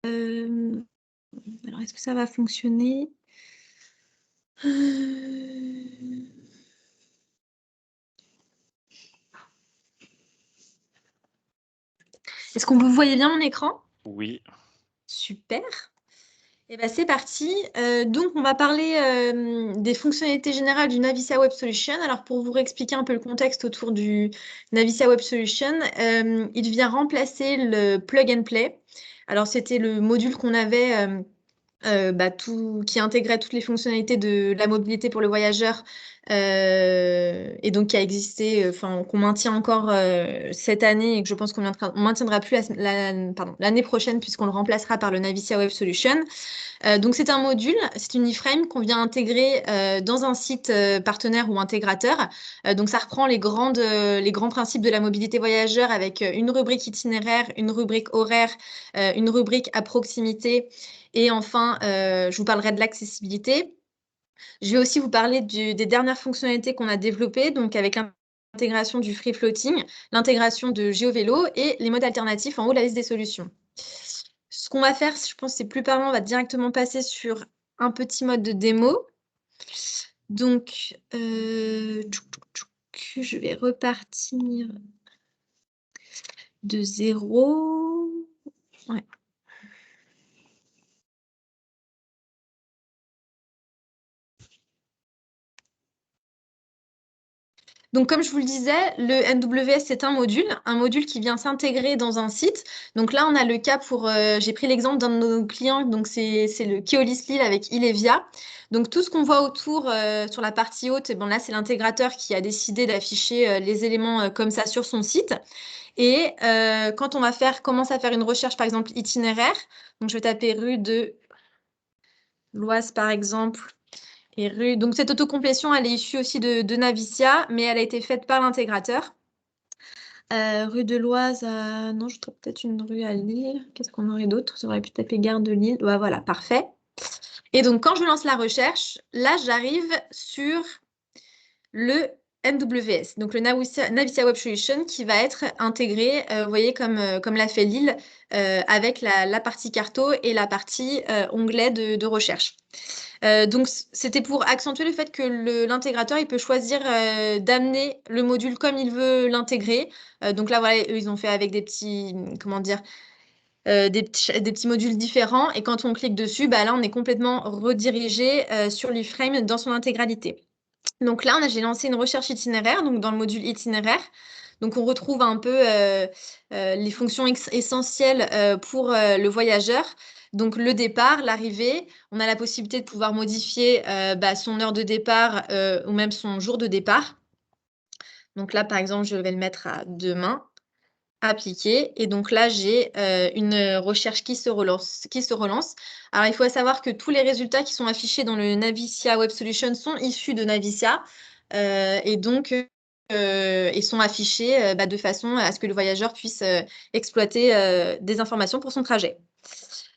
Alors, est-ce que ça va fonctionner? Est-ce que vous voyez bien mon écran? Oui. Super. Et ben c'est parti. Donc, on va parler des fonctionnalités générales du Navicia Web Solution. Alors, pour vous réexpliquer un peu le contexte autour du Navicia Web Solution, il vient remplacer le Plug and Play. Alors, c'était le module qu'on avait qui intégrait toutes les fonctionnalités de la mobilité pour le voyageur et donc qui a existé, qu'on maintient encore cette année et que je pense qu'on maintiendra plus l'année prochaine puisqu'on le remplacera par le Navicia Web Solution. Donc c'est un module, c'est une iframe qu'on vient intégrer dans un site partenaire ou intégrateur. Donc ça reprend les grands principes de la mobilité voyageur avec une rubrique itinéraire, une rubrique horaire, une rubrique à proximité et enfin je vous parlerai de l'accessibilité. Je vais aussi vous parler des dernières fonctionnalités qu'on a développées, donc avec l'intégration du free floating, l'intégration de GeoVélo et les modes alternatifs en haut de la liste des solutions. Ce qu'on va faire, je pense que c'est plus parlant, on va directement passer sur un petit mode de démo. Donc, je vais repartir de 0. Ouais. Donc, comme je vous le disais, le NWS, c'est un module qui vient s'intégrer dans un site. Donc là, on a le cas j'ai pris l'exemple d'un de nos clients, donc c'est le Keolis Lille avec Ilevia. Donc tout ce qu'on voit autour sur la partie haute, bon, là, c'est l'intégrateur qui a décidé d'afficher les éléments comme ça sur son site. Et quand on commence à faire une recherche, par exemple, itinéraire, donc je vais taper rue de l'Oise, par exemple, donc cette autocomplétion, elle est issue aussi de Navicia, mais elle a été faite par l'intégrateur. Rue de l'Oise, non, je trouve peut-être une rue à Lille. Qu'est-ce qu'on aurait d'autre? J'aurais pu taper Gare de Lille. Ouais, voilà, parfait. Et donc, quand je lance la recherche, là, j'arrive sur le NWS, donc le Navicia Web Solution, qui va être intégré, vous voyez, comme l'a fait Lille, avec la partie carto et la partie onglet de recherche. Donc, c'était pour accentuer le fait que l'intégrateur, il peut choisir d'amener le module comme il veut l'intégrer. Donc là, voilà, eux, ils ont fait avec des petits, comment dire, des petits modules différents. Et quand on clique dessus, bah, là, on est complètement redirigé sur l'iframe dans son intégralité. Donc là, j'ai lancé une recherche itinéraire, donc dans le module itinéraire. Donc on retrouve un peu les fonctions essentielles pour le voyageur. Donc le départ, l'arrivée, on a la possibilité de pouvoir modifier son heure de départ ou même son jour de départ. Donc là, par exemple, je vais le mettre à demain, appliquer. Et donc là, j'ai une recherche qui se relance. Alors, il faut savoir que tous les résultats qui sont affichés dans le Navicia Web Solution sont issus de Navicia. Et donc, ils sont affichés de façon à ce que le voyageur puisse exploiter des informations pour son trajet.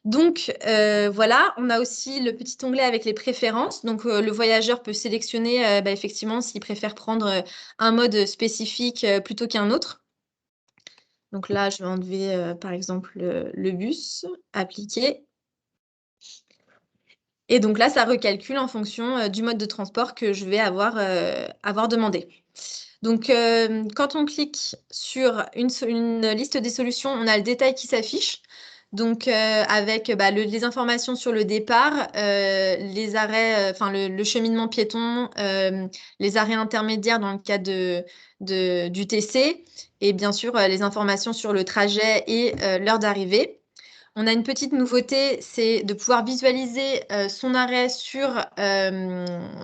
Donc, voilà, on a aussi le petit onglet avec les préférences. Donc, le voyageur peut sélectionner effectivement s'il préfère prendre un mode spécifique plutôt qu'un autre. Donc là, je vais enlever, par exemple, le bus, appliquer. Et donc là, ça recalcule en fonction du mode de transport que je vais avoir demandé. Donc, quand on clique sur une liste des solutions, on a le détail qui s'affiche. Donc, avec les informations sur le départ, les arrêts, le cheminement piéton, les arrêts intermédiaires dans le cas du TC, et bien sûr, les informations sur le trajet et l'heure d'arrivée. On a une petite nouveauté, c'est de pouvoir visualiser son arrêt sur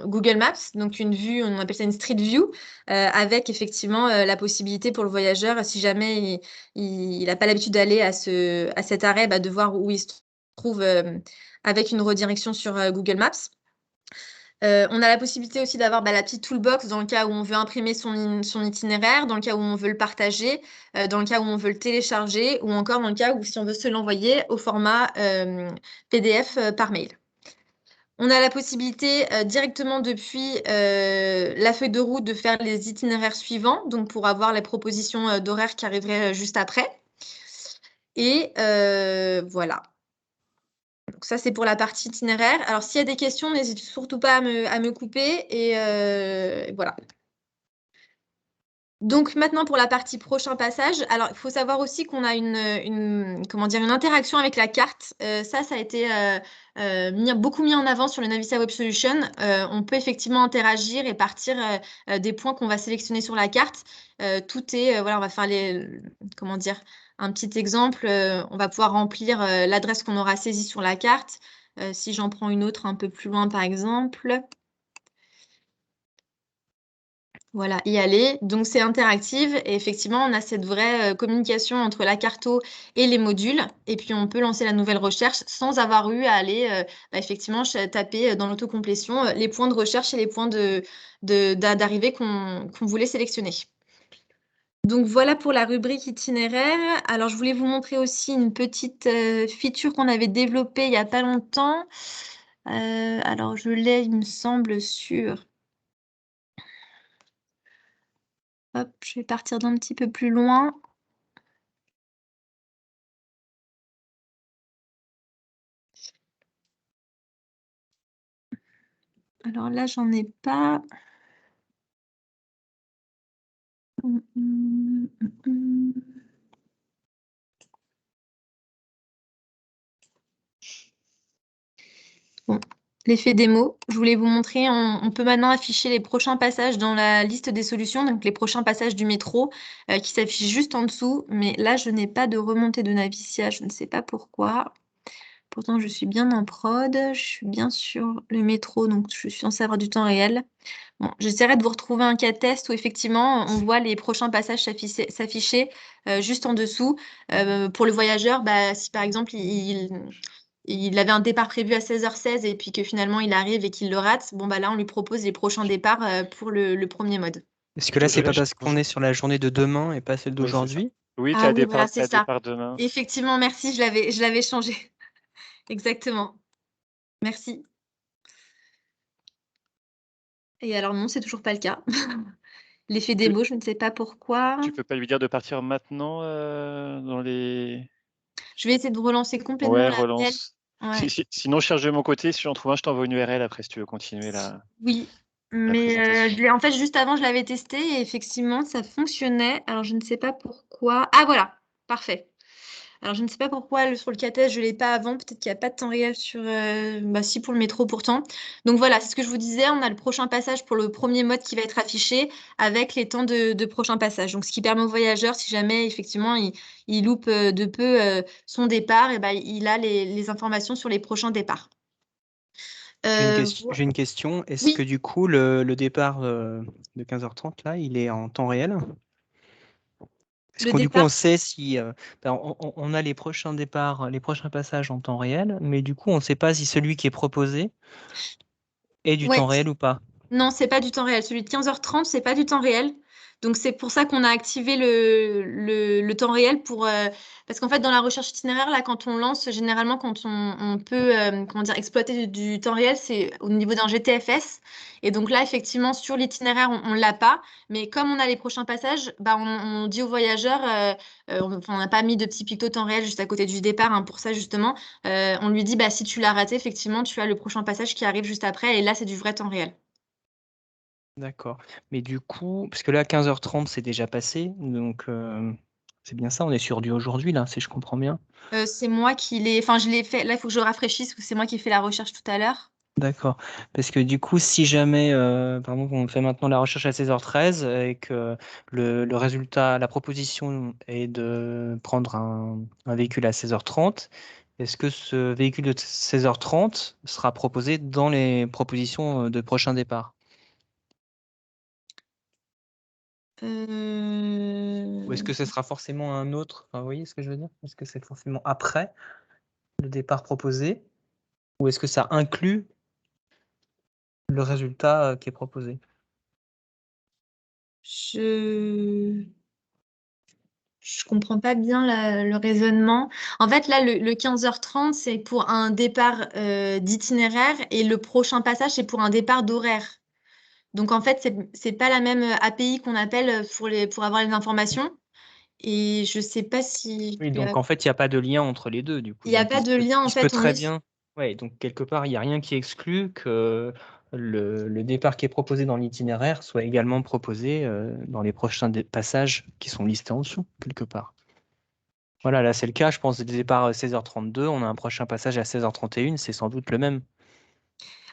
Google Maps, donc une vue, on appelle ça une street view, avec effectivement la possibilité pour le voyageur, si jamais il n'a pas l'habitude d'aller à cet arrêt, de voir où il se trouve avec une redirection sur Google Maps. On a la possibilité aussi d'avoir la petite toolbox dans le cas où on veut imprimer son itinéraire, dans le cas où on veut le partager, dans le cas où on veut le télécharger, ou encore dans le cas où si on veut se l'envoyer au format PDF par mail. On a la possibilité directement depuis la feuille de route de faire les itinéraires suivants, donc pour avoir les propositions d'horaires qui arriveraient juste après. Et voilà. Donc ça, c'est pour la partie itinéraire. Alors, s'il y a des questions, n'hésite surtout pas à me couper. Et voilà. Donc maintenant pour la partie prochain passage, alors il faut savoir aussi qu'on a comment dire, une interaction avec la carte. Ça a été beaucoup mis en avant sur le Navista Web Solution. On peut effectivement interagir et partir des points qu'on va sélectionner sur la carte. Tout est, voilà, on va faire comment dire, un petit exemple. On va pouvoir remplir l'adresse qu'on aura saisie sur la carte. Si j'en prends une autre un peu plus loin par exemple. Voilà, y aller. Donc, c'est interactive et effectivement, on a cette vraie communication entre la carto et les modules. Et puis, on peut lancer la nouvelle recherche sans avoir eu à aller effectivement taper dans l'autocomplétion les points de recherche et les points d'arrivée qu'on voulait sélectionner. Donc, voilà pour la rubrique itinéraire. Alors, je voulais vous montrer aussi une petite feature qu'on avait développée il n'y a pas longtemps. Alors, je l'ai, il me semble, sur... Hop, je vais partir d'un petit peu plus loin. Alors là, j'en ai pas. Bon, l'effet démo, je voulais vous montrer, on peut maintenant afficher les prochains passages dans la liste des solutions, donc les prochains passages du métro qui s'affichent juste en dessous. Mais là, je n'ai pas de remontée de Navicia, je ne sais pas pourquoi. Pourtant, je suis bien en prod, je suis bien sur le métro, donc je suis censée avoir du temps réel. Bon, j'essaierai de vous retrouver un cas test où effectivement on voit les prochains passages s'afficher juste en dessous. Pour le voyageur, si par exemple il avait un départ prévu à 16h16 et puis que finalement il arrive et qu'il le rate, bon là on lui propose les prochains départs pour le premier mode. Est-ce que là, c'est pas parce qu'on est sur la journée de demain et pas celle Oui, c'est ça. d'aujourd'hui? Oui, tu Ah as oui, voilà, c'est ça. départ demain. Effectivement, merci, je l'avais changé. Exactement. Merci. Et alors non, c'est toujours pas le cas. L'effet démo, je ne sais pas pourquoi. Tu peux pas lui dire de partir maintenant dans les... Je vais essayer de relancer complètement Ouais, la mail. relance. Ouais. Sinon, je cherche de mon côté. Si j'en trouve un, je t'envoie une URL après si tu veux continuer Oui, la mais présentation. en fait, juste avant, je l'avais testé et effectivement, ça fonctionnait. Alors, je ne sais pas pourquoi. Ah, voilà, parfait. Alors, je ne sais pas pourquoi sur le CATES, je ne l'ai pas avant. Peut-être qu'il n'y a pas de temps réel sur... si, pour le métro pourtant. Donc, voilà, c'est ce que je vous disais. On a le prochain passage pour le premier mode qui va être affiché avec les temps de prochain passage. Donc, ce qui permet au voyageur, si jamais, effectivement, il loupe de peu son départ, et il a les informations sur les prochains départs. J'ai une question. Est-ce que Oui, du coup, le départ de 15h30, là, il est en temps réel? Est-ce le qu'on du coup, on départ. sait si on a les prochains départs, les prochains passages en temps réel, mais du coup, on ne sait pas si celui qui est proposé est du Ouais. temps réel ou pas. Non, c'est pas du temps réel. Celui de 15h30, c'est pas du temps réel. Donc, c'est pour ça qu'on a activé le temps réel parce qu'en fait, dans la recherche itinéraire, là, quand on lance, généralement, quand on peut comment dire, exploiter du temps réel, c'est au niveau d'un GTFS. Et donc là, effectivement, sur l'itinéraire, on l'a pas. Mais comme on a les prochains passages, on dit aux voyageurs, on n'a pas mis de petit picto temps réel juste à côté du départ, hein, pour ça, justement. On lui dit, si tu l'as raté, effectivement, tu as le prochain passage qui arrive juste après. Et là, c'est du vrai temps réel. D'accord. Mais du coup, parce que là, 15h30, c'est déjà passé, donc c'est bien ça, on est sur du aujourd'hui, là, si je comprends bien. C'est moi qui l'ai. Enfin, je l'ai fait. Là, il faut que je rafraîchisse parce que c'est moi qui ai fait la recherche tout à l'heure. D'accord. Parce que du coup, si jamais, par exemple, on fait maintenant la recherche à 16h13 et que le résultat, la proposition est de prendre un véhicule à 16h30, est-ce que ce véhicule de 16h30 sera proposé dans les propositions de prochain départ? Ou est-ce Euh, que ce sera forcément un autre? Enfin, vous voyez ce que je veux dire? Est-ce que c'est forcément après le départ proposé? Ou est-ce que ça inclut le résultat qui est proposé? Je je comprends pas bien le raisonnement. En fait, là, le 15h30, c'est pour un départ d'itinéraire et le prochain passage, c'est pour un départ d'horaire. Donc, en fait, c'est pas la même API qu'on appelle pour avoir les informations. Et je sais pas si Oui, donc en fait, il n'y a pas de lien entre les deux, du coup. il n'y a Donc pas de lien. En il se peut fait, très bien. Ouais, donc quelque part, il n'y a rien qui exclut que le départ qui est proposé dans l'itinéraire soit également proposé dans les prochains passages qui sont listés en dessous, quelque part. Voilà, là c'est le cas, je pense, du départ à 16h32, on a un prochain passage à 16h31, c'est sans doute le même.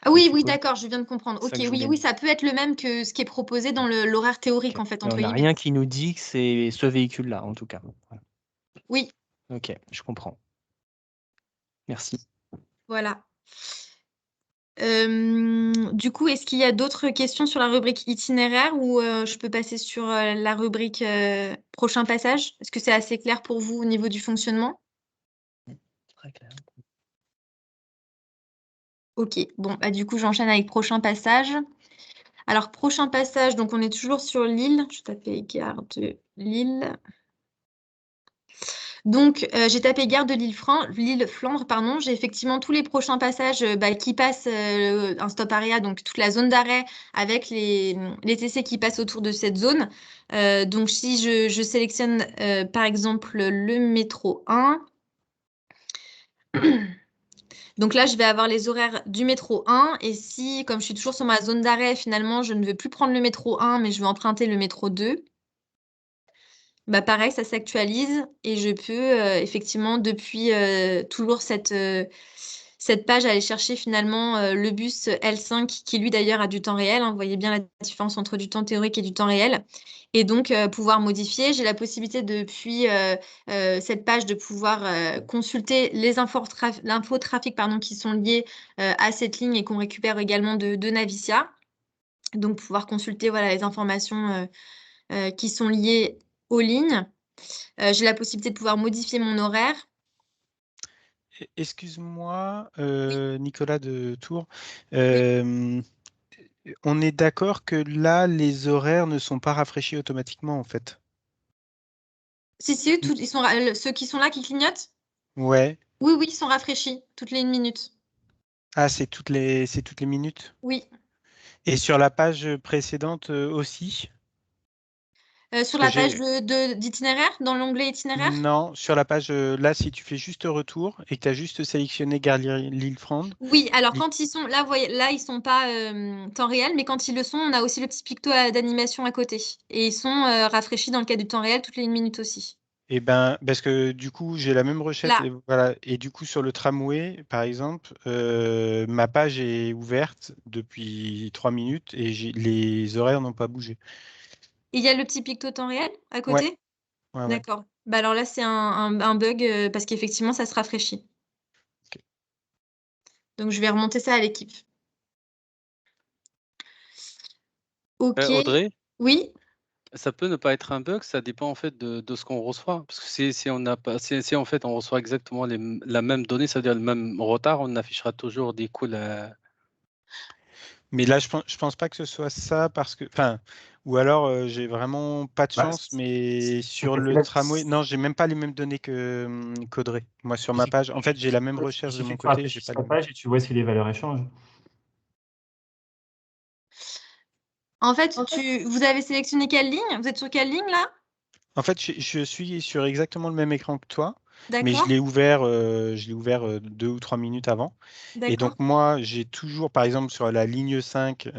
Ah Je oui, oui, suppose. d'accord, je viens de comprendre. C'est ça Ok, que je oui, voulais oui, dire. ça peut être le même que ce qui est proposé dans l'horaire théorique, Ok. en fait, Mais on entre n'a guillemets. rien qui nous dit que c'est ce véhicule-là, en tout cas. Voilà. Oui, Ok, je comprends. Merci. voilà. Du coup, est-ce qu'il y a d'autres questions sur la rubrique itinéraire ou je peux passer sur la rubrique prochain passage? Est-ce que c'est assez clair pour vous au niveau du fonctionnement? Très clair. Ok, bon, bah, du coup, j'enchaîne avec prochain passage. Alors, prochain passage, donc on est toujours sur l'île. Je vais taper gare de Lille. Donc, j'ai tapé gare de l'île Flandre, pardon. J'ai effectivement tous les prochains passages qui passent un stop area, donc toute la zone d'arrêt avec les TC qui passent autour de cette zone. Donc, si je sélectionne par exemple le métro 1, donc là, je vais avoir les horaires du métro 1. Et si, comme je suis toujours sur ma zone d'arrêt, finalement, je ne veux plus prendre le métro 1, mais je veux emprunter le métro 2. Bah pareil, ça s'actualise et je peux effectivement depuis toujours cette page aller chercher finalement le bus L5 qui lui d'ailleurs a du temps réel, hein. Vous voyez bien la différence entre du temps théorique et du temps réel. Et donc pouvoir modifier. J'ai la possibilité depuis cette page de pouvoir consulter les l'infotrafic pardon, qui sont liés à cette ligne et qu'on récupère également de Navicia. Donc pouvoir consulter voilà, les informations qui sont liées aux lignes. J'ai la possibilité de pouvoir modifier mon horaire. Excuse-moi, Oui, Nicolas de Tours. oui. Euh, on est d'accord que là, les horaires ne sont pas rafraîchis automatiquement, en fait. Si, si, ils sont, ceux qui sont là, qui clignotent, Ouais. oui, oui, ils sont rafraîchis toutes les 1 minute. Ah, c'est toutes les minutes. Oui. Et sur la page précédente aussi? Sur Parce que la page j'ai. d'itinéraire, dans l'onglet itinéraire? Non, sur la page, là, si tu fais juste retour et que tu as juste sélectionné Gare Lille-Frande. Oui, alors quand ils sont là, vous voyez, là, ils sont pas temps réel, mais quand ils le sont, on a aussi le petit picto d'animation à côté. Et ils sont rafraîchis dans le cas du temps réel toutes les 1 minute aussi. Eh ben, parce que du coup, j'ai la même recherche. Là. Et voilà. Et du coup, sur le tramway, par exemple, ma page est ouverte depuis 3 minutes et les horaires n'ont pas bougé. Et il y a le petit picto temps réel à Ouais, côté? ouais, ouais. D'accord. Bah alors là, c'est un bug parce qu'effectivement, ça se rafraîchit. Ok. Donc, je vais remonter ça à l'équipe. Ok. Audrey, Oui. ça peut ne pas être un bug, ça dépend en fait de ce qu'on reçoit. Parce que si on n'a pas, si en fait on reçoit exactement la même donnée, ça veut dire le même retard, on affichera toujours des coups. Mais là, je pense pas que ce soit ça parce que, enfin, ou alors j'ai vraiment pas de Bah, chance, mais sur parce que le là, tramway, non, j'ai même pas les mêmes données que qu'Audrey. Moi, sur ma page, en fait, j'ai la même il recherche de mon suffit de côté, j'ai rafraîchir pas sa les mêmes. page et tu vois si les valeurs échangent. En fait, vous avez sélectionné quelle ligne? Vous êtes sur quelle ligne là? En fait, je suis sur exactement le même écran que toi, mais je D'accord, l'ai ouvert, 2 ou 3 minutes avant. Et d'accord. donc moi, j'ai toujours, par exemple, sur la ligne 5,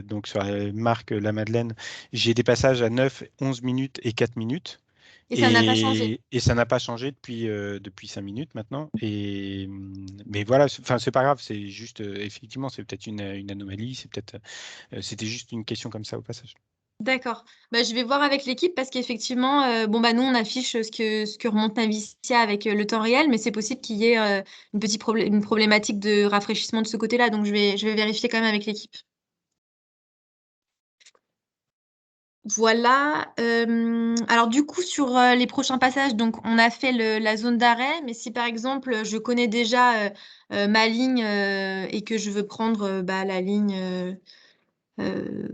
donc sur la marque La Madeleine, j'ai des passages à 9, 11 minutes et 4 minutes. Et ça n'a pas changé. Et ça n'a pas changé depuis 5 minutes maintenant. Mais voilà, enfin, c'est pas grave, c'est juste, effectivement, c'est peut-être une anomalie, c'était juste une question comme ça au passage. D'accord. Bah, je vais voir avec l'équipe parce qu'effectivement, bon bah nous on affiche ce que remonte Navicia avec le temps réel, mais c'est possible qu'il y ait une problématique de rafraîchissement de ce côté-là. Donc je vais vérifier quand même avec l'équipe. Voilà. Alors du coup sur les prochains passages, donc on a fait la zone d'arrêt, mais si par exemple je connais déjà ma ligne et que je veux prendre la ligne, euh,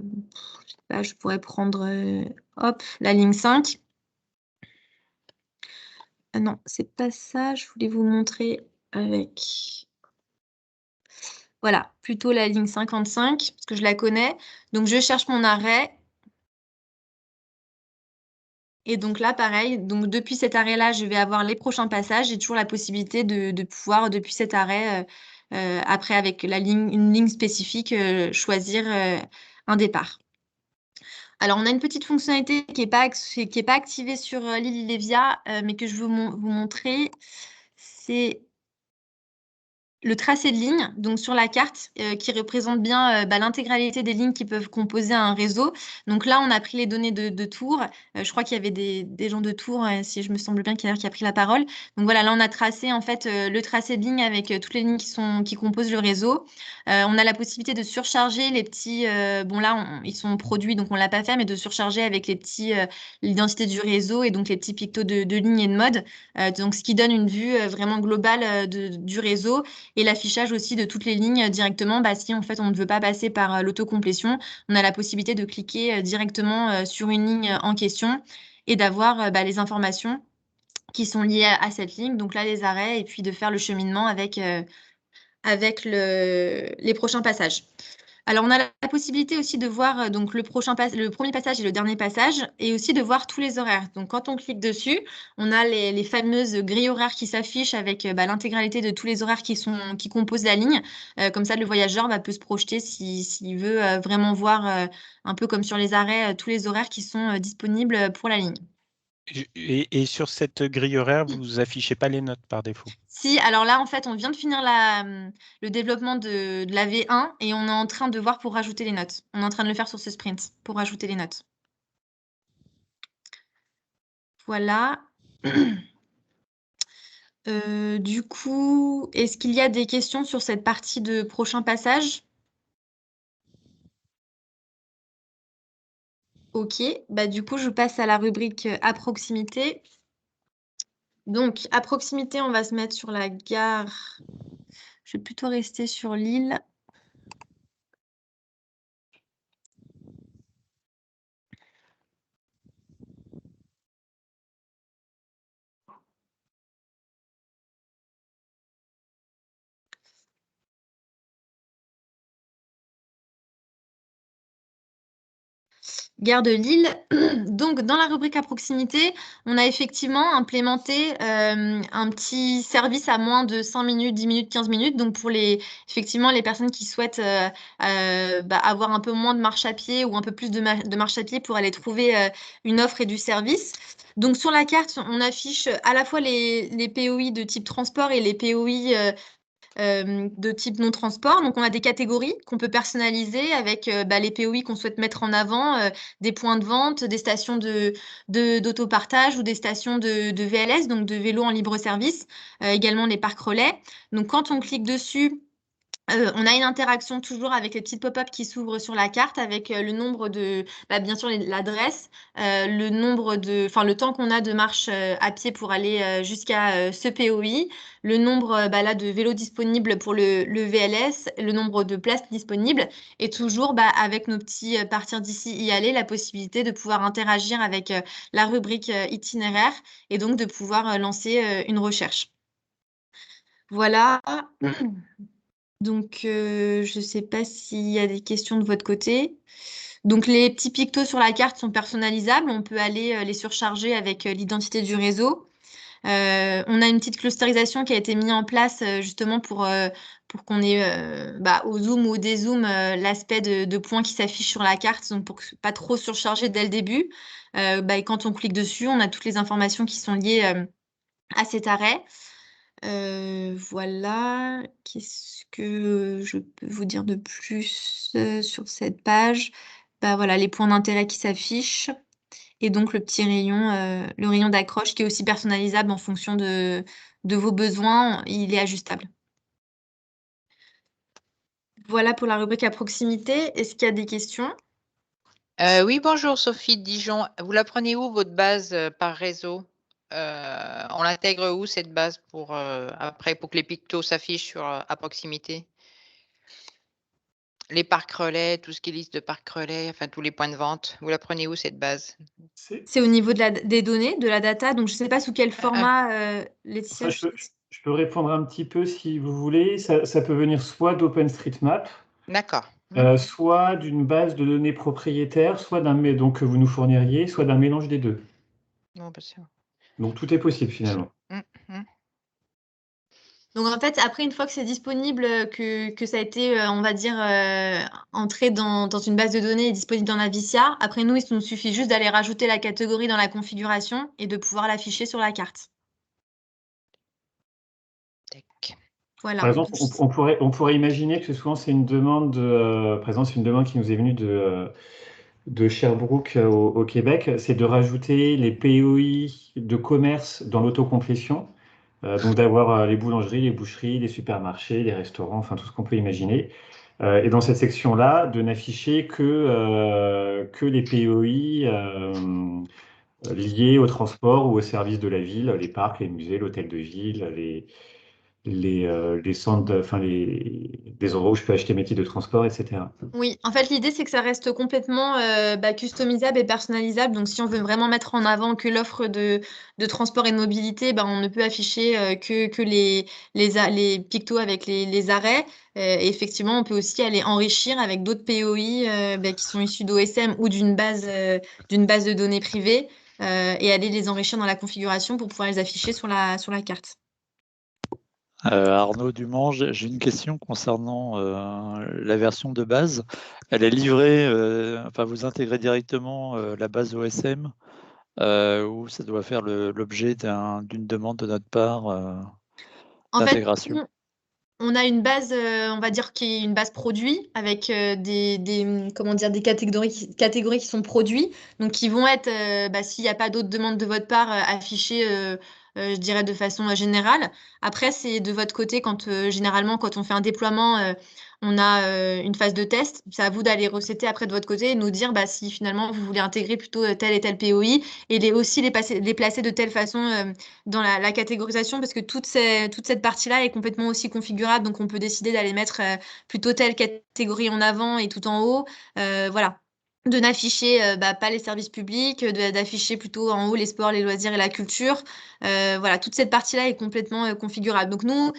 là je pourrais prendre hop la ligne 5. Ah non, c'est pas ça. Je voulais vous montrer avec. Voilà, plutôt la ligne 55 parce que je la connais. Donc je cherche mon arrêt. Et donc là, pareil, donc depuis cet arrêt-là, je vais avoir les prochains passages. J'ai toujours la possibilité de pouvoir, depuis cet arrêt, après avec une ligne spécifique, choisir un départ. Alors, on a une petite fonctionnalité qui n'est pas activée sur l'île Illévia, mais que je veux vous montrer. C'est le tracé de ligne, donc sur la carte, qui représente bien l'intégralité des lignes qui peuvent composer un réseau. Donc là, on a pris les données de Tours. Je crois qu'il y avait des gens de Tours, si je me semble bien, qui a pris la parole. Donc voilà, là, on a tracé en fait le tracé de ligne avec toutes les lignes qui composent le réseau. On a la possibilité de surcharger les petits. Bon là, ils sont produits, donc on l'a pas fait, mais de surcharger avec les petits l'identité du réseau et donc les petits pictos de lignes et de mode. Donc ce qui donne une vue vraiment globale du réseau. Et l'affichage aussi de toutes les lignes directement, si en fait on ne veut pas passer par l'autocomplétion, on a la possibilité de cliquer directement sur une ligne en question et d'avoir les informations qui sont liées à cette ligne, donc là les arrêts, et puis de faire le cheminement avec les prochains passages. Alors, on a la possibilité aussi de voir donc le premier passage et le dernier passage, et aussi de voir tous les horaires. Donc, quand on clique dessus, on a les fameuses grilles horaires qui s'affichent avec l'intégralité de tous les horaires qui composent la ligne. Comme ça, le voyageur peut se projeter s'il veut vraiment voir, un peu comme sur les arrêts, tous les horaires qui sont disponibles pour la ligne. Et sur cette grille horaire, vous affichez pas les notes par défaut? Si, alors là, en fait, on vient de finir le développement de la V1 et on est en train de voir pour rajouter les notes. On est en train de le faire sur ce sprint pour rajouter les notes. Voilà. Du coup, est-ce qu'il y a des questions sur cette partie de prochain passage? Ok, du coup, je passe à la rubrique à proximité. Donc, à proximité, on va se mettre sur la gare. Je vais plutôt rester sur l'île. Gare de Lille. Donc, dans la rubrique à proximité, on a effectivement implémenté un petit service à moins de 5 minutes, 10 minutes, 15 minutes. Donc, pour effectivement, les personnes qui souhaitent avoir un peu moins de marche à pied ou un peu plus de marche à pied pour aller trouver une offre et du service. Donc, sur la carte, on affiche à la fois les POI de type transport et les POI de type non-transport. Donc, on a des catégories qu'on peut personnaliser avec les POI qu'on souhaite mettre en avant, des points de vente, des stations d'autopartage ou des stations de VLS, donc de vélo en libre service, également les parcs relais. Donc, quand on clique dessus, on a une interaction toujours avec les petites pop-up qui s'ouvrent sur la carte avec le nombre de, bien sûr, l'adresse, le temps qu'on a de marche à pied pour aller jusqu'à ce POI, le nombre là, de vélos disponibles pour le VLS, le nombre de places disponibles, et toujours avec nos petits partir d'ici, y aller, la possibilité de pouvoir interagir avec la rubrique itinéraire et donc de pouvoir lancer une recherche. Voilà. Donc, je ne sais pas s'il y a des questions de votre côté. Donc, les petits pictos sur la carte sont personnalisables. On peut aller les surcharger avec l'identité du réseau. On a une petite clusterisation qui a été mise en place justement pour qu'on ait au zoom ou au dézoom l'aspect de points qui s'affichent sur la carte, donc pour pas trop surcharger dès le début. Et quand on clique dessus, on a toutes les informations qui sont liées à cet arrêt. Voilà, qu'est-ce que je peux vous dire de plus sur cette page? Voilà, les points d'intérêt qui s'affichent et donc le petit rayon, le rayon d'accroche qui est aussi personnalisable en fonction de vos besoins, il est ajustable. Voilà pour la rubrique à proximité. Est-ce qu'il y a des questions? Oui, bonjour Sophie de Dijon. Vous la prenez où votre base par réseau? On l'intègre où cette base pour après pour que les pictos s'affichent à proximité? Les parcs relais, tout ce qui est liste de parcs relais, enfin tous les points de vente. Vous la prenez où cette base? C'est au niveau des données, de la data. Donc je ne sais pas sous quel format, Laetitia. Je peux répondre un petit peu si vous voulez. Ça peut venir soit d'OpenStreetMap, D'accord. soit d'une base de données propriétaire, soit donc que vous nous fourniriez, soit d'un mélange des deux. Non, bah, c'est- Donc tout est possible finalement. Donc en fait, après, une fois que c'est disponible, que ça a été, on va dire, entré dans une base de données et disponible dans Navicia, après nous, il nous suffit juste d'aller rajouter la catégorie dans la configuration et de pouvoir l'afficher sur la carte. Tac. Voilà. Par exemple, on pourrait imaginer que souvent c'est une demande par exemple, c'est une demande qui nous est venue de Sherbrooke au Québec, c'est de rajouter les POI de commerce dans l'autocomplétion. Donc d'avoir les boulangeries, les boucheries, les supermarchés, les restaurants, enfin tout ce qu'on peut imaginer. Et dans cette section-là, de n'afficher que les POI liés au transport ou au service de la ville, les parcs, les musées, l'hôtel de ville, les centres, enfin les endroits où je peux acheter mes titres de transport, etc. Oui, en fait, l'idée, c'est que ça reste complètement customisable et personnalisable. Donc, si on veut vraiment mettre en avant que l'offre de transport et de mobilité, on ne peut afficher que les pictos avec les arrêts. Et effectivement, on peut aussi aller enrichir avec d'autres POI qui sont issus d'OSM ou d'une base de données privée et aller les enrichir dans la configuration pour pouvoir les afficher sur la carte. Arnaud Dumont, j'ai une question concernant la version de base. Elle est livrée, enfin vous intégrez directement la base OSM ou ça doit faire l'objet d'une demande de notre part En fait, d'intégration? on a une base, on va dire, qui est une base produit avec comment dire, des catégories qui sont produits, donc qui vont être, s'il n'y a pas d'autres demandes de votre part, affichées, je dirais, de façon générale. Après, c'est de votre côté, généralement, quand on fait un déploiement, on a une phase de test. C'est à vous d'aller recéter après de votre côté et nous dire si finalement vous voulez intégrer plutôt tel et tel POI et aussi les placer de telle façon dans la catégorisation parce que toute cette partie-là est complètement aussi configurable. Donc, on peut décider d'aller mettre plutôt telle catégorie en avant et tout en haut. Voilà. De n'afficher pas les services publics, d'afficher plutôt en haut les sports, les loisirs et la culture. Voilà, toute cette partie-là est complètement configurable. Donc, nous,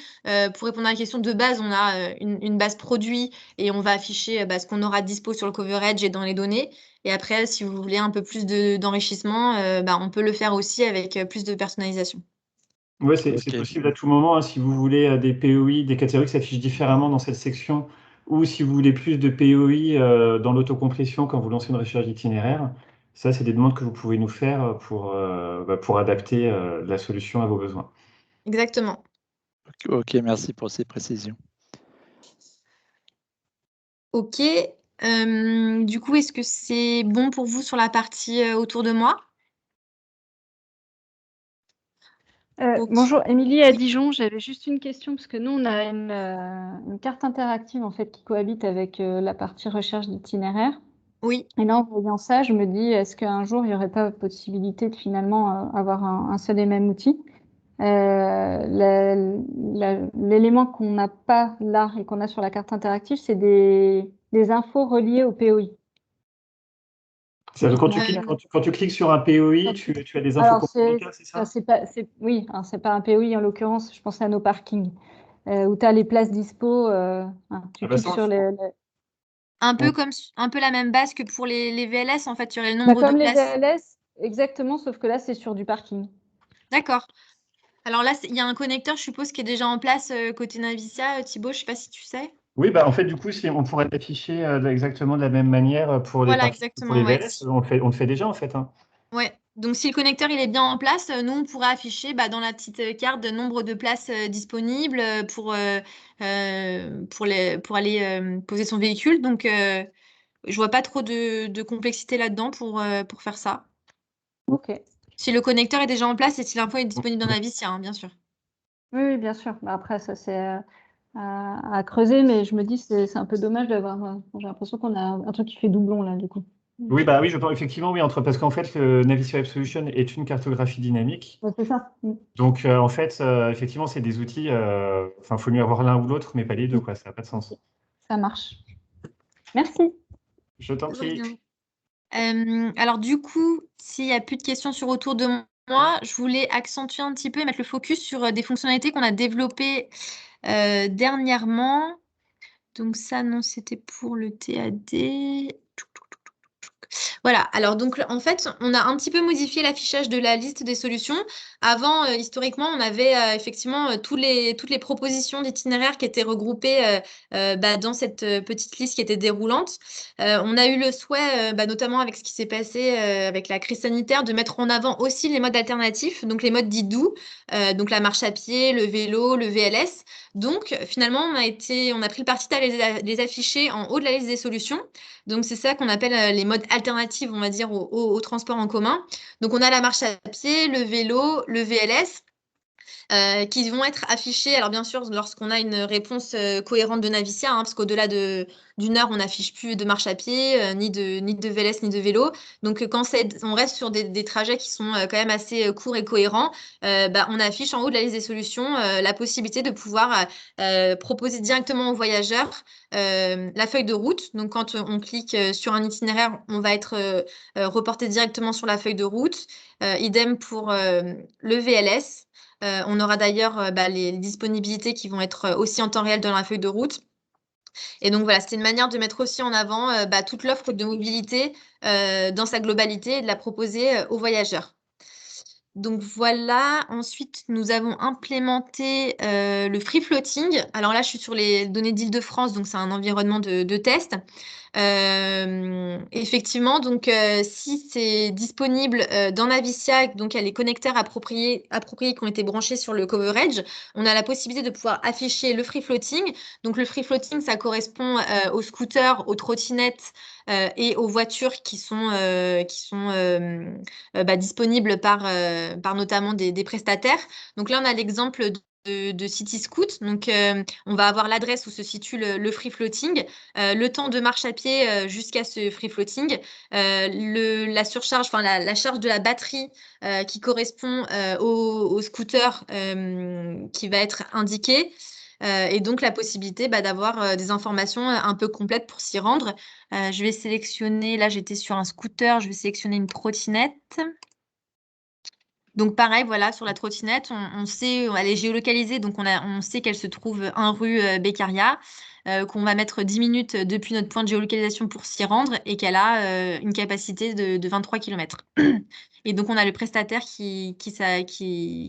pour répondre à la question de base, on a une base produit et on va afficher ce qu'on aura dispo sur le coverage et dans les données. Et après, si vous voulez un peu plus d'enrichissement, on peut le faire aussi avec plus de personnalisation. Ouais, c'est Ok. possible à tout moment, hein, si vous voulez des POI, des catégories qui s'affichent différemment dans cette section, ou si vous voulez plus de POI dans l'autocomplétion quand vous lancez une recherche d'itinéraire. Ça, c'est des demandes que vous pouvez nous faire pour adapter la solution à vos besoins. Exactement. Ok, merci pour ces précisions. Ok. Du coup, est-ce que c'est bon pour vous sur la partie autour de moi? Ok. Bonjour, Émilie à Dijon. J'avais juste une question parce que nous, on a une carte interactive en fait qui cohabite avec la partie recherche d'itinéraire. Oui. Et là, en voyant ça, je me dis, est-ce qu'un jour, il n'y aurait pas possibilité de finalement avoir un seul et même outil? L'élément qu'on n'a pas là et qu'on a sur la carte interactive, c'est des infos reliées au POI. C'est-à-dire, Donc, quand tu cliques sur un POI, tu as des infos Alors, complémentaires, c'est ça? oui, hein, c'est pas un POI en l'occurrence, je pensais à nos parkings, où tu as les places dispo, tu Ah bah cliques ça, sur un peu la même base que pour les VLS, en fait, il y aurait le Bah, nombre de comme les places. VLS, exactement, sauf que là, c'est sur du parking. D'accord. Alors là, il y a un connecteur, je suppose, qui est déjà en place côté Navicia. Thibaut, je sais pas si tu sais. Oui, en fait, du coup, si on pourrait l'afficher exactement de la même manière pour les Voilà, parties, pour les exactement, ouais. VLS, on le fait déjà en fait, hein. Ouais. Donc, si le connecteur il est bien en place, nous, on pourra afficher dans la petite carte le nombre de places disponibles pour aller poser son véhicule. Donc, je vois pas trop de complexité là-dedans pour faire ça. Ok. Si le connecteur est déjà en place et si l'info est disponible dans Navicia, hein, bien sûr. Oui, oui, bien sûr. Bah, après, ça, c'est à creuser, mais je me dis, c'est un peu dommage d'avoir. J'ai l'impression qu'on a un truc qui fait doublon, là, du coup. Oui, oui, je pense effectivement, oui, parce qu'en fait, le Navicia Web Solution est une cartographie dynamique. Ouais, c'est ça. Donc, en fait, effectivement, c'est des outils, enfin, faut mieux avoir l'un ou l'autre, mais pas les deux, quoi, ça n'a pas de sens. Ça marche. Merci. Je t'en De prie. rien. Alors du coup, s'il n'y a plus de questions sur autour de moi, je voulais accentuer un petit peu et mettre le focus sur des fonctionnalités qu'on a développées dernièrement. Donc ça, non, c'était pour le TAD. Voilà, alors donc en fait, on a un petit peu modifié l'affichage de la liste des solutions. Avant, historiquement, on avait effectivement toutes les propositions d'itinéraires qui étaient regroupées dans cette petite liste qui était déroulante. On a eu le souhait, notamment avec ce qui s'est passé avec la crise sanitaire, de mettre en avant aussi les modes alternatifs, donc les modes dits doux, donc la marche à pied, le vélo, le VLS. Donc finalement, on a pris le parti d'aller les afficher en haut de la liste des solutions. Donc, c'est ça qu'on appelle les modes alternatifs, on va dire, au transport en commun. Donc, on a la marche à pied, le vélo, le VLS, qui vont être affichés. Alors, bien sûr, lorsqu'on a une réponse cohérente de Navicia, parce qu'au-delà d'une heure, on n'affiche plus de marche à pied, ni de VLS, ni de vélo. Donc, quand on reste sur des trajets qui sont quand même assez courts et cohérents, on affiche en haut de la liste des solutions la possibilité de pouvoir proposer directement aux voyageurs la feuille de route. Donc, quand on clique sur un itinéraire, on va être reporté directement sur la feuille de route. Idem pour le VLS. On aura d'ailleurs les disponibilités qui vont être aussi en temps réel dans la feuille de route. Et donc voilà, c'était une manière de mettre aussi en avant toute l'offre de mobilité dans sa globalité et de la proposer aux voyageurs. Donc voilà, ensuite nous avons implémenté le free floating. Alors là, je suis sur les données d'Île-de-France, donc c'est un environnement de test. Effectivement, donc si c'est disponible dans Navicia, donc il y a les connecteurs appropriés qui ont été branchés sur le coverage, on a la possibilité de pouvoir afficher le free floating. Donc le free floating, ça correspond aux scooters, aux trottinettes et aux voitures qui sont disponibles par notamment des prestataires. Donc là, on a l'exemple de City Scoot. Donc, on va avoir l'adresse où se situe le free floating, le temps de marche à pied jusqu'à ce free floating, la surcharge, enfin la charge de la batterie qui correspond au scooter qui va être indiquée. Et donc la possibilité d'avoir des informations un peu complètes pour s'y rendre. Je vais sélectionner, là j'étais sur un scooter, je vais sélectionner une trottinette. Donc pareil, voilà, sur la trottinette, on sait, elle est géolocalisée, donc on sait qu'elle se trouve 1 rue Beccaria, qu'on va mettre 10 minutes depuis notre point de géolocalisation pour s'y rendre et qu'elle a une capacité de 23 km. Et donc on a le prestataire qui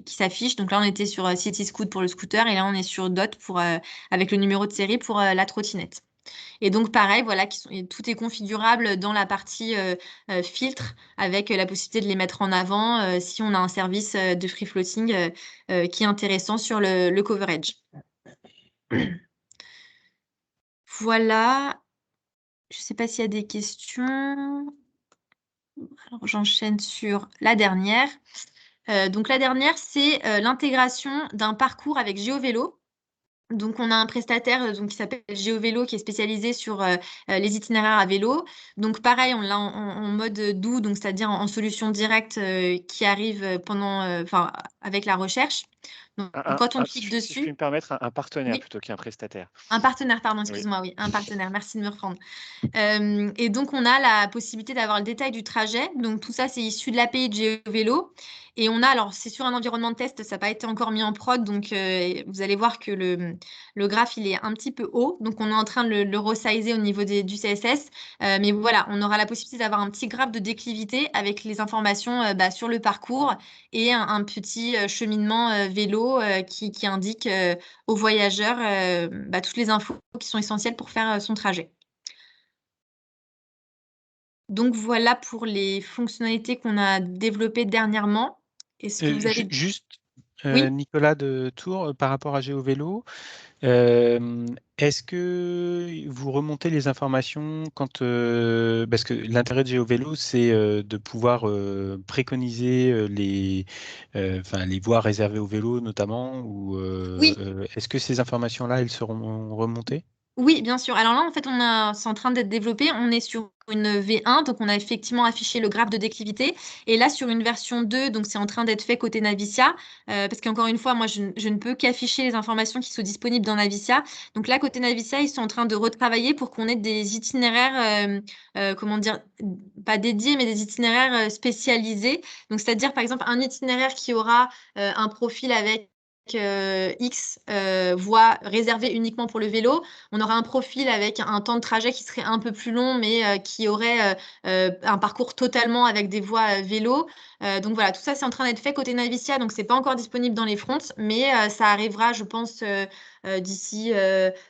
s'affiche. Donc là, on était sur City Scoot pour le scooter et là, on est sur DOT avec le numéro de série pour la trottinette. Et donc, pareil, voilà, tout est configurable dans la partie filtre avec la possibilité de les mettre en avant si on a un service de free floating qui est intéressant sur le coverage. Voilà. Je ne sais pas s'il y a des questions. Alors, j'enchaîne sur la dernière. Donc, la dernière, c'est l'intégration d'un parcours avec GeoVélo. Donc, on a un prestataire qui s'appelle GeoVélo qui est spécialisé sur les itinéraires à vélo. Donc, pareil, on l'a en mode doux, donc c'est-à-dire en solution directe qui arrive avec la recherche. Donc, quand on clique Si je dessus. puis me permettre, un partenaire Oui. plutôt qu'un prestataire. Un partenaire, pardon, excuse-moi, oui, un partenaire. Merci de me reprendre. Et donc, on a la possibilité d'avoir le détail du trajet. Donc, tout ça, c'est issu de l'API de GeoVélo. Et on a, alors, c'est sur un environnement de test, ça n'a pas été encore mis en prod. Donc, vous allez voir que le graphe, il est un petit peu haut. Donc, on est en train de le resizer au niveau du CSS. Mais voilà, on aura la possibilité d'avoir un petit graphe de déclivité avec les informations sur le parcours et un petit cheminement vélo qui indique aux voyageurs toutes les infos qui sont essentielles pour faire son trajet. Donc voilà pour les fonctionnalités qu'on a développées dernièrement. Est-ce que vous avez... Juste, Oui. Nicolas de Tours, par rapport à GeoVélo, est-ce que vous remontez les informations quand parce que l'intérêt de GeoVélo, c'est de pouvoir préconiser les voies réservées au vélo notamment, ou Oui. est-ce que ces informations-là, elles seront remontées? Oui, bien sûr. Alors là, en fait, c'est en train d'être développé. On est sur une V1, donc on a effectivement affiché le graphe de déclivité. Et là, sur une version 2, donc c'est en train d'être fait côté Navicia, parce qu'encore une fois, moi, je ne peux qu'afficher les informations qui sont disponibles dans Navicia. Donc là, côté Navicia, ils sont en train de retravailler pour qu'on ait des itinéraires, comment dire, pas dédiés, mais des itinéraires spécialisés. Donc, c'est-à-dire, par exemple, un itinéraire qui aura un profil avec X voie réservée uniquement pour le vélo. On aura un profil avec un temps de trajet qui serait un peu plus long, mais qui aurait un parcours totalement avec des voies vélo. Donc voilà, tout ça, c'est en train d'être fait côté Navicia, donc c'est pas encore disponible dans les fronts, mais ça arrivera, je pense, d'ici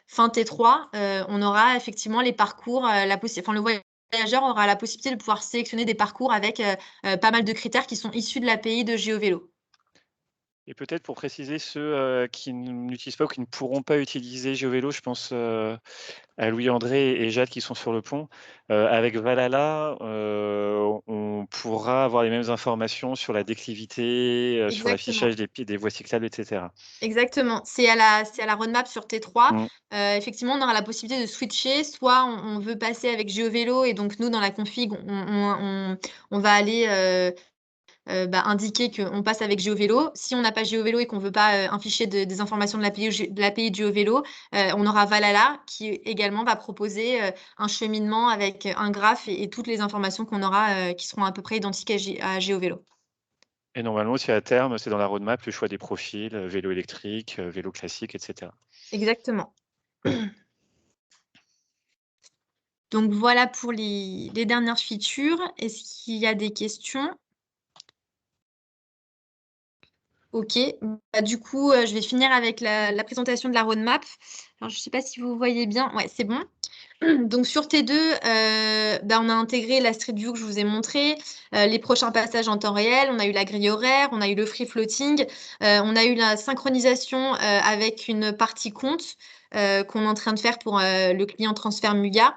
fin T3. On aura effectivement les parcours, le voyageur aura la possibilité de pouvoir sélectionner des parcours avec pas mal de critères qui sont issus de l'API de GeoVélo. Et peut-être pour préciser ceux qui n'utilisent pas ou qui ne pourront pas utiliser GeoVélo, je pense à Louis-André et Jade qui sont sur le pont. Avec Valhalla, on pourra avoir les mêmes informations sur la déclivité, sur Exactement. l'affichage des voies cyclables, etc. Exactement. C'est à la roadmap sur T3. Mm. Effectivement, on aura la possibilité de switcher. Soit on veut passer avec GeoVélo et donc nous, dans la config, on va aller indiquer qu'on passe avec GeoVélo. Si on n'a pas GeoVélo et qu'on ne veut pas afficher des informations de l'API de GeoVélo, on aura Valhalla qui également va proposer un cheminement avec un graphe et toutes les informations qu'on aura qui seront à peu près identiques à GeoVélo. Et normalement, aussi à terme, c'est dans la roadmap le choix des profils, vélo électrique, vélo classique, etc. Exactement. Donc voilà pour les dernières features. Est-ce qu'il y a des questions? Ok, du coup, je vais finir avec la présentation de la roadmap. Alors, je ne sais pas si vous voyez bien. Ouais, c'est bon. Donc sur T2, on a intégré la Street View que je vous ai montré, les prochains passages en temps réel, on a eu la grille horaire, on a eu le free floating, on a eu la synchronisation avec une partie compte qu'on est en train de faire pour le client transfert Muga.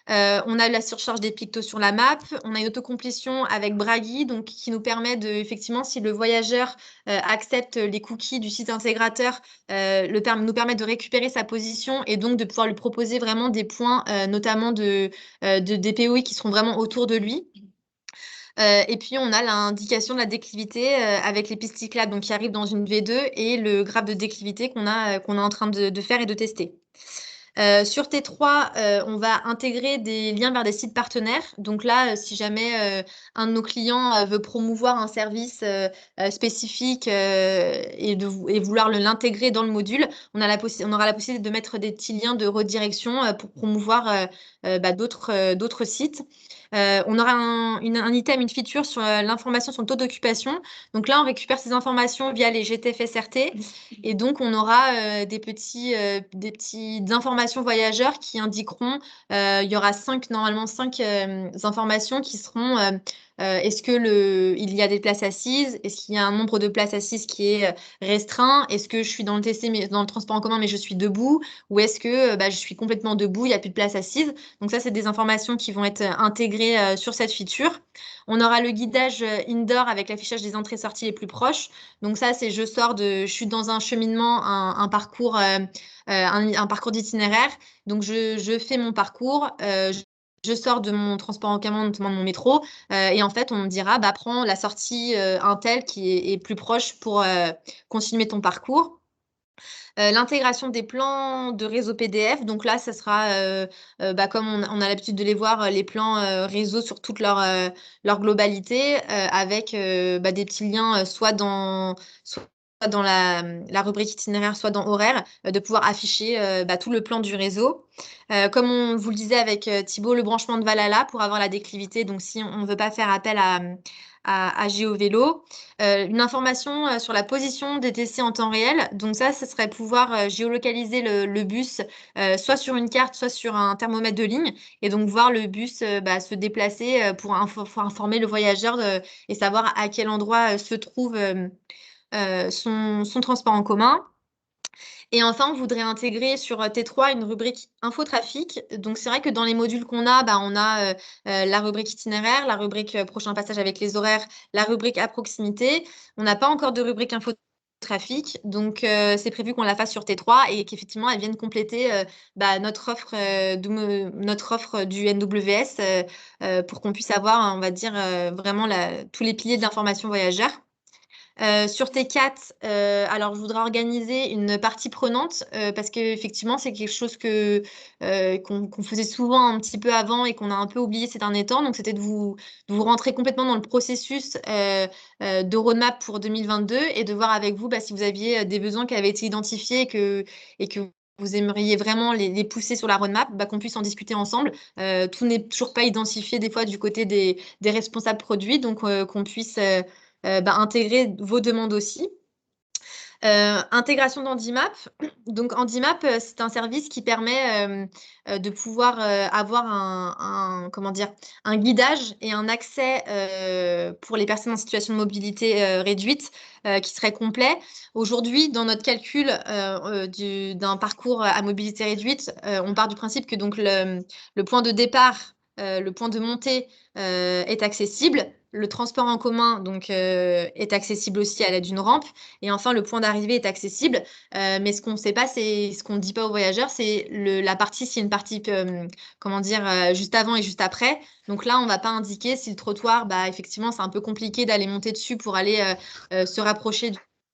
On a la surcharge des pictos sur la map, on a une autocomplétion avec Bragi, donc qui nous permet de, effectivement, si le voyageur accepte les cookies du site intégrateur, nous permet de récupérer sa position et donc de pouvoir lui proposer vraiment des points, notamment des POI qui seront vraiment autour de lui. Et puis, on a l'indication de la déclivité avec les pistes cyclables donc, qui arrivent dans une V2 et le graphe de déclivité qu'on est en train de faire et de tester. Sur T3, on va intégrer des liens vers des sites partenaires. Donc là, si jamais un de nos clients veut promouvoir un service spécifique et vouloir l'intégrer dans le module, on aura la possibilité de mettre des petits liens de redirection pour promouvoir d'autres sites. On aura un item, une feature sur l'information sur le taux d'occupation. Donc là, on récupère ces informations via les GTF-SRT. Et donc, on aura des petites informations voyageurs qui indiqueront, il y aura normalement cinq informations qui seront est-ce qu'il y a des places assises? Est-ce qu'il y a un nombre de places assises qui est restreint? Est-ce que je suis dans le TC, mais dans le transport en commun, mais je suis debout? Ou est-ce que je suis complètement debout, il n'y a plus de place assise? Donc ça, c'est des informations qui vont être intégrées sur cette feature. On aura le guidage indoor avec l'affichage des entrées-sorties les plus proches. Donc ça, c'est je suis dans un cheminement, un parcours, un parcours d'itinéraire. Donc je fais mon parcours, je sors de mon transport en commun, notamment de mon métro, et en fait, on me dira, prends la sortie Intel qui est plus proche pour continuer ton parcours. L'intégration des plans de réseau PDF. Donc là, ça sera, comme on a l'habitude de les voir, les plans réseau sur toute leur globalité, avec des petits liens soit dans la rubrique itinéraire, soit dans horaire, de pouvoir afficher tout le plan du réseau. Comme on vous le disait avec Thibaut, le branchement de Valhalla pour avoir la déclivité. Donc si on ne veut pas faire appel à GeoVélo. Une information sur la position des TC en temps réel. Donc ça serait pouvoir géolocaliser le bus soit sur une carte, soit sur un thermomètre de ligne, et donc voir le bus se déplacer pour informer le voyageur et savoir à quel endroit se trouve son transport en commun. Et enfin, on voudrait intégrer sur T3 une rubrique infotrafic. Donc, c'est vrai que dans les modules qu'on a, on a la rubrique itinéraire, la rubrique prochain passage avec les horaires, la rubrique à proximité. On n'a pas encore de rubrique infotrafic. Donc, c'est prévu qu'on la fasse sur T3 et qu'effectivement, elle vienne compléter notre offre du NWS pour qu'on puisse avoir, on va dire, vraiment tous les piliers de l'information voyageur. Sur T4, alors je voudrais organiser une partie prenante parce qu'effectivement, c'est quelque chose qu'on faisait souvent un petit peu avant et qu'on a un peu oublié ces derniers temps. Donc, c'était de vous rentrer complètement dans le processus de roadmap pour 2022 et de voir avec vous si vous aviez des besoins qui avaient été identifiés et que vous aimeriez vraiment les pousser sur la roadmap, qu'on puisse en discuter ensemble. Tout n'est toujours pas identifié des fois du côté des responsables produits, donc qu'on puisse intégrer vos demandes aussi. Intégration d'Handimap. Donc, Handimap, c'est un service qui permet de pouvoir avoir un guidage et un accès pour les personnes en situation de mobilité réduite qui serait complet. Aujourd'hui, dans notre calcul d'un parcours à mobilité réduite, on part du principe que donc le point de départ, le point de montée est accessible. Le transport en commun donc, est accessible aussi à l'aide d'une rampe. Et enfin, le point d'arrivée est accessible. Mais ce qu'on ne sait pas, c'est ce qu'on ne dit pas aux voyageurs, c'est la partie, s'il y a une partie, juste avant et juste après. Donc là, on ne va pas indiquer si le trottoir, effectivement, c'est un peu compliqué d'aller monter dessus pour aller se rapprocher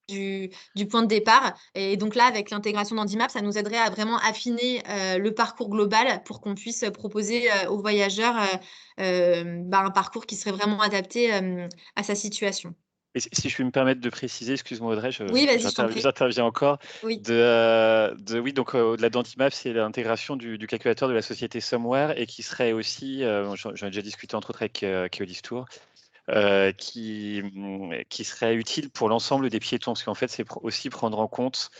du point de départ. Et donc là, avec l'intégration d'Handimap, ça nous aiderait à vraiment affiner le parcours global pour qu'on puisse proposer aux voyageurs un parcours qui serait vraiment adapté à sa situation. Et si je puis me permettre de préciser, excuse-moi Audrey, Oui, vas-y, je t'en prie. j'interviens encore. Oui. Oui, donc au-delà d'Handimap, c'est l'intégration du calculateur de la société Somewhere et qui serait aussi, j'en ai déjà discuté entre autres avec Keolis Tour, qui serait utile pour l'ensemble des piétons, parce qu'en fait, c'est aussi prendre en compte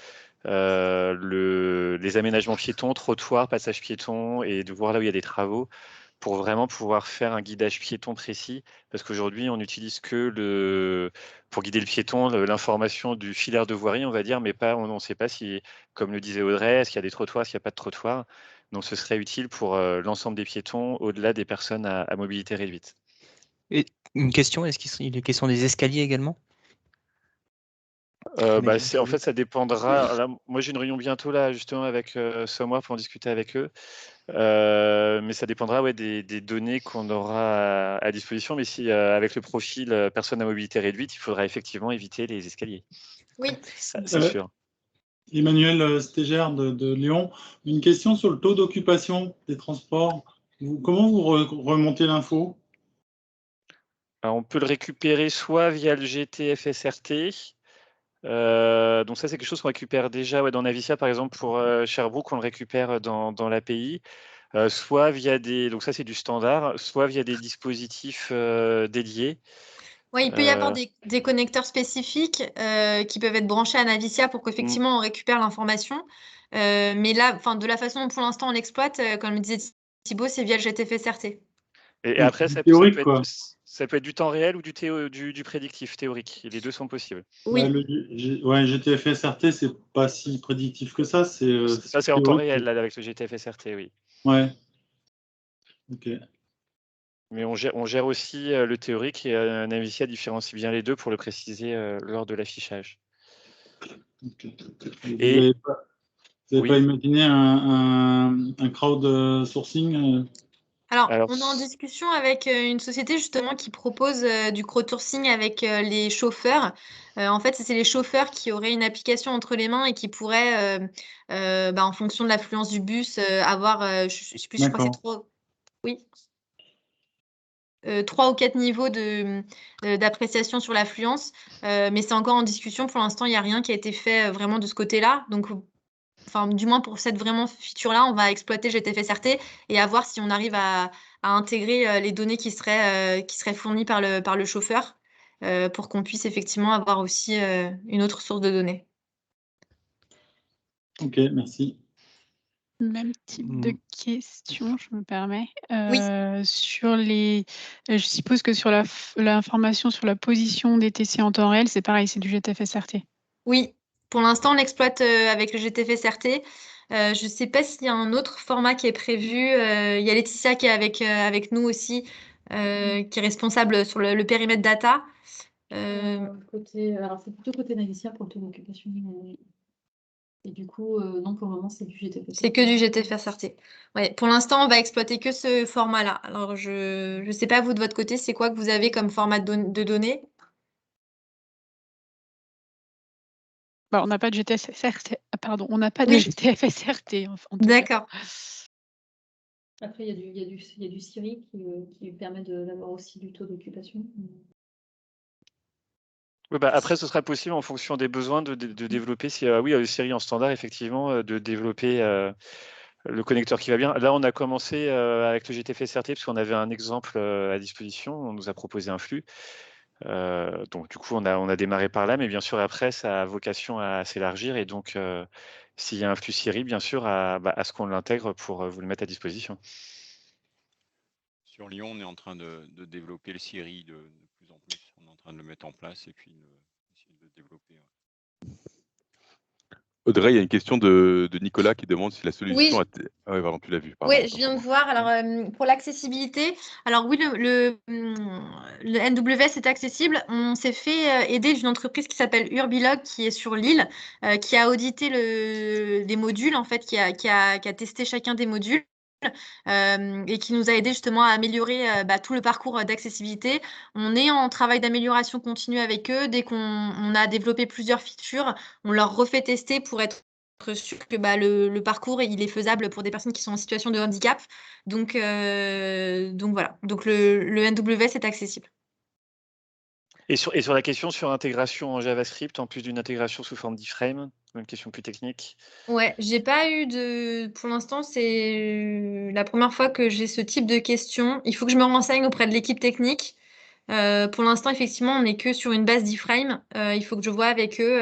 les aménagements piétons, trottoirs, passages piétons, et de voir là où il y a des travaux, pour vraiment pouvoir faire un guidage piéton précis, parce qu'aujourd'hui, on n'utilise que pour guider le piéton, l'information du filaire de voirie, on va dire, mais on ne sait pas si, comme le disait Audrey, est-ce qu'il y a des trottoirs, s'il n'y a pas de trottoirs. Donc, ce serait utile pour l'ensemble des piétons, au-delà des personnes à mobilité réduite. Et une question, est-ce qu'il est question des escaliers également? En fait, ça dépendra. Là, moi, j'ai une réunion bientôt là, justement, avec Somewhere pour en discuter avec eux. Mais ça dépendra des données qu'on aura à disposition. Mais si avec le profil personne à mobilité réduite, il faudra effectivement éviter les escaliers. Oui. C'est sûr. Emmanuel Stégère de Lyon. Une question sur le taux d'occupation des transports. Comment vous remontez l'info? On peut le récupérer soit via le GTFSRT. Donc ça, c'est quelque chose qu'on récupère déjà dans Navicia, par exemple, pour Sherbrooke, on le récupère dans l'API. Soit via donc ça c'est du standard, soit via des dispositifs dédiés. Oui, il peut y avoir des connecteurs spécifiques qui peuvent être branchés à Navicia pour qu'effectivement on récupère l'information. Mais là, de la façon dont pour l'instant on l'exploite, comme le disait Thibaut, c'est via le GTFSRT. Et après, ça peut être du temps réel ou du prédictif théorique. Les deux sont possibles. Oui. GTFSRT, c'est pas si prédictif que ça. Ça, c'est en temps réel là, avec le GTFSRT, oui. Ouais. Ok. Mais on gère aussi le théorique et Navicia différencie bien les deux pour le préciser lors de l'affichage. Okay. Vous n'avez pas imaginé un crowdsourcing Alors, on est en discussion avec une société justement qui propose du crowdsourcing avec les chauffeurs. En fait, c'est les chauffeurs qui auraient une application entre les mains et qui pourraient, en fonction de l'affluence du bus, avoir, je ne sais plus, je crois que c'est 3. Oui. 3 ou 4 niveaux d'appréciation sur l'affluence, mais c'est encore en discussion. Pour l'instant, il n'y a rien qui a été fait vraiment de ce côté-là. Donc, du moins pour cette vraiment feature-là, on va exploiter GTFSRT et à voir si on arrive à intégrer les données qui seraient fournies par le chauffeur pour qu'on puisse effectivement avoir aussi une autre source de données. Ok, merci. Même type de question, je me permets. Oui. Je suppose que sur l'information sur la position des TC en temps réel, c'est pareil, c'est du GTFSRT. Oui, pour l'instant, on l'exploite avec le GTFSRT. Je ne sais pas s'il y a un autre format qui est prévu. Il y a Laetitia qui est avec nous aussi, qui est responsable sur le périmètre data. Alors, c'est plutôt côté Navicia pour le taux d'occupation. Et du coup, non, pour le moment, c'est du GTFSRT. C'est que du GTFSRT. Ouais, pour l'instant, on va exploiter que ce format-là. Alors, je ne sais pas, vous, de votre côté, c'est quoi que vous avez comme format de données? on n'a pas de GTF-SRT, pardon, on n'a pas de Oui. GTF-SRT en tout cas. D'accord. Après, il y a du Siri qui permet d'avoir aussi du taux d'occupation. Oui, après, ce sera possible en fonction des besoins de développer. Si, oui, Siri en standard, effectivement, de développer le connecteur qui va bien. Là, on a commencé avec le GTF-SRT parce qu'on avait un exemple à disposition. On nous a proposé un flux. Donc, du coup, on a démarré par là, mais bien sûr, après, ça a vocation à s'élargir. Et donc, s'il y a un flux Siri, bien sûr, à ce qu'on l'intègre pour vous le mettre à disposition. Sur Lyon, on est en train de développer le Siri de plus en plus. On est en train de le mettre en place et puis essayer de le développer. Audrey, il y a une question de Nicolas qui demande si la solution Oui. Ah oui, pardon, tu l'as vu. Pardon, Oui, je viens de voir. Alors, pour l'accessibilité, alors oui, le NWS est accessible. On s'est fait aider d'une entreprise qui s'appelle Urbilog, qui est sur Lille, qui a audité les modules, en fait, qui a testé chacun des modules. Et qui nous a aidé justement à améliorer tout le parcours d'accessibilité. On est en travail d'amélioration continue avec eux. Dès qu'on a développé plusieurs features, on leur refait tester pour être sûr que le parcours il est faisable pour des personnes qui sont en situation de handicap. Donc voilà. Donc le NWS est accessible. Et sur la question sur intégration en JavaScript, en plus d'une intégration sous forme d'iframe, une question plus technique. Ouais, j'ai pas eu pour l'instant, c'est la première fois que j'ai ce type de questions. Il faut que je me renseigne auprès de l'équipe technique. Pour l'instant, effectivement, on n'est que sur une base d'iframe. Il faut que je vois avec eux.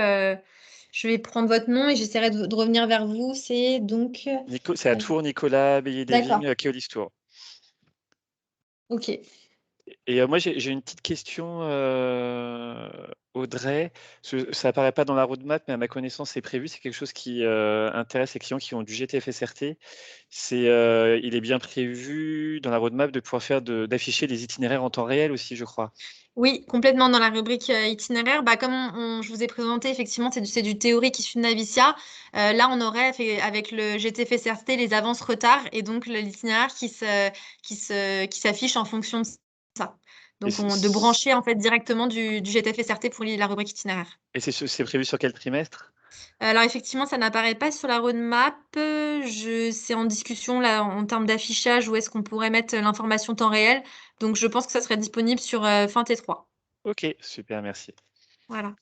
Je vais prendre votre nom et j'essaierai de revenir vers vous. C'est donc. C'est à Tours, Nicolas D'accord. Beillet-Deving, Keolis Tours. Ok. Et moi, j'ai une petite question, Audrey. Ça apparaît pas dans la roadmap, mais à ma connaissance, c'est prévu. C'est quelque chose qui intéresse les clients qui ont du GTF-SRT. Il est bien prévu dans la roadmap de pouvoir d'afficher les itinéraires en temps réel aussi, je crois. Oui, complètement dans la rubrique itinéraire. Comme je vous ai présenté, effectivement, c'est du théorique issu de Navicia. Là, on aurait avec le GTF-SRT les avances retards et donc l'itinéraire qui s'affiche en fonction de ça. Donc, de brancher en fait directement du GTF-SRT pour la rubrique itinéraire. Et c'est prévu sur quel trimestre? Alors effectivement, ça n'apparaît pas sur la roadmap. C'est en discussion là en termes d'affichage où est-ce qu'on pourrait mettre l'information temps réel. Donc je pense que ça serait disponible sur fin T3. Ok, super, merci. Voilà.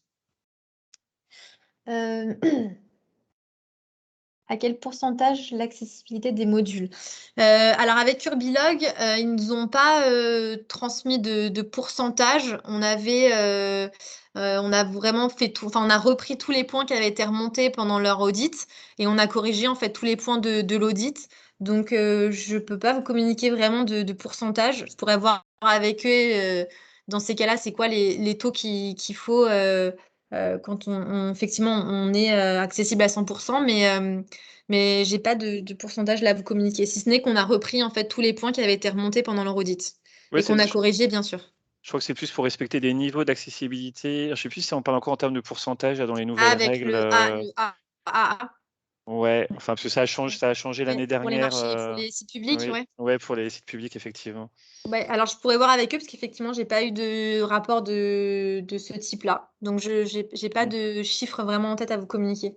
À quel pourcentage l'accessibilité des modules? Alors avec Urbilog, ils ne nous ont pas transmis de pourcentage. On a vraiment fait tout, enfin on a repris tous les points qui avaient été remontés pendant leur audit et on a corrigé en fait tous les points de l'audit. Donc je peux pas vous communiquer vraiment de pourcentage. Je pourrais voir avec eux dans ces cas-là, c'est quoi les taux qu'il faut quand effectivement on est accessible à 100%, mais j'ai pas de pourcentage là à vous communiquer, si ce n'est qu'on a repris en fait tous les points qui avaient été remontés pendant leur audit Ouais, et qu'on a corrigé bien sûr. Je crois que c'est plus pour respecter des niveaux d'accessibilité. Je ne sais plus si on parle encore en termes de pourcentage là, dans les nouvelles Avec règles. le AAA. Ouais, enfin parce que ça a changé l'année Pour les dernière. marchés, pour les sites publics, oui, ouais. ouais, pour les sites publics, effectivement. Ouais, alors je pourrais voir avec eux parce qu'effectivement, j'ai pas eu de rapport de ce type-là. Donc j'ai pas de chiffres vraiment en tête à vous communiquer.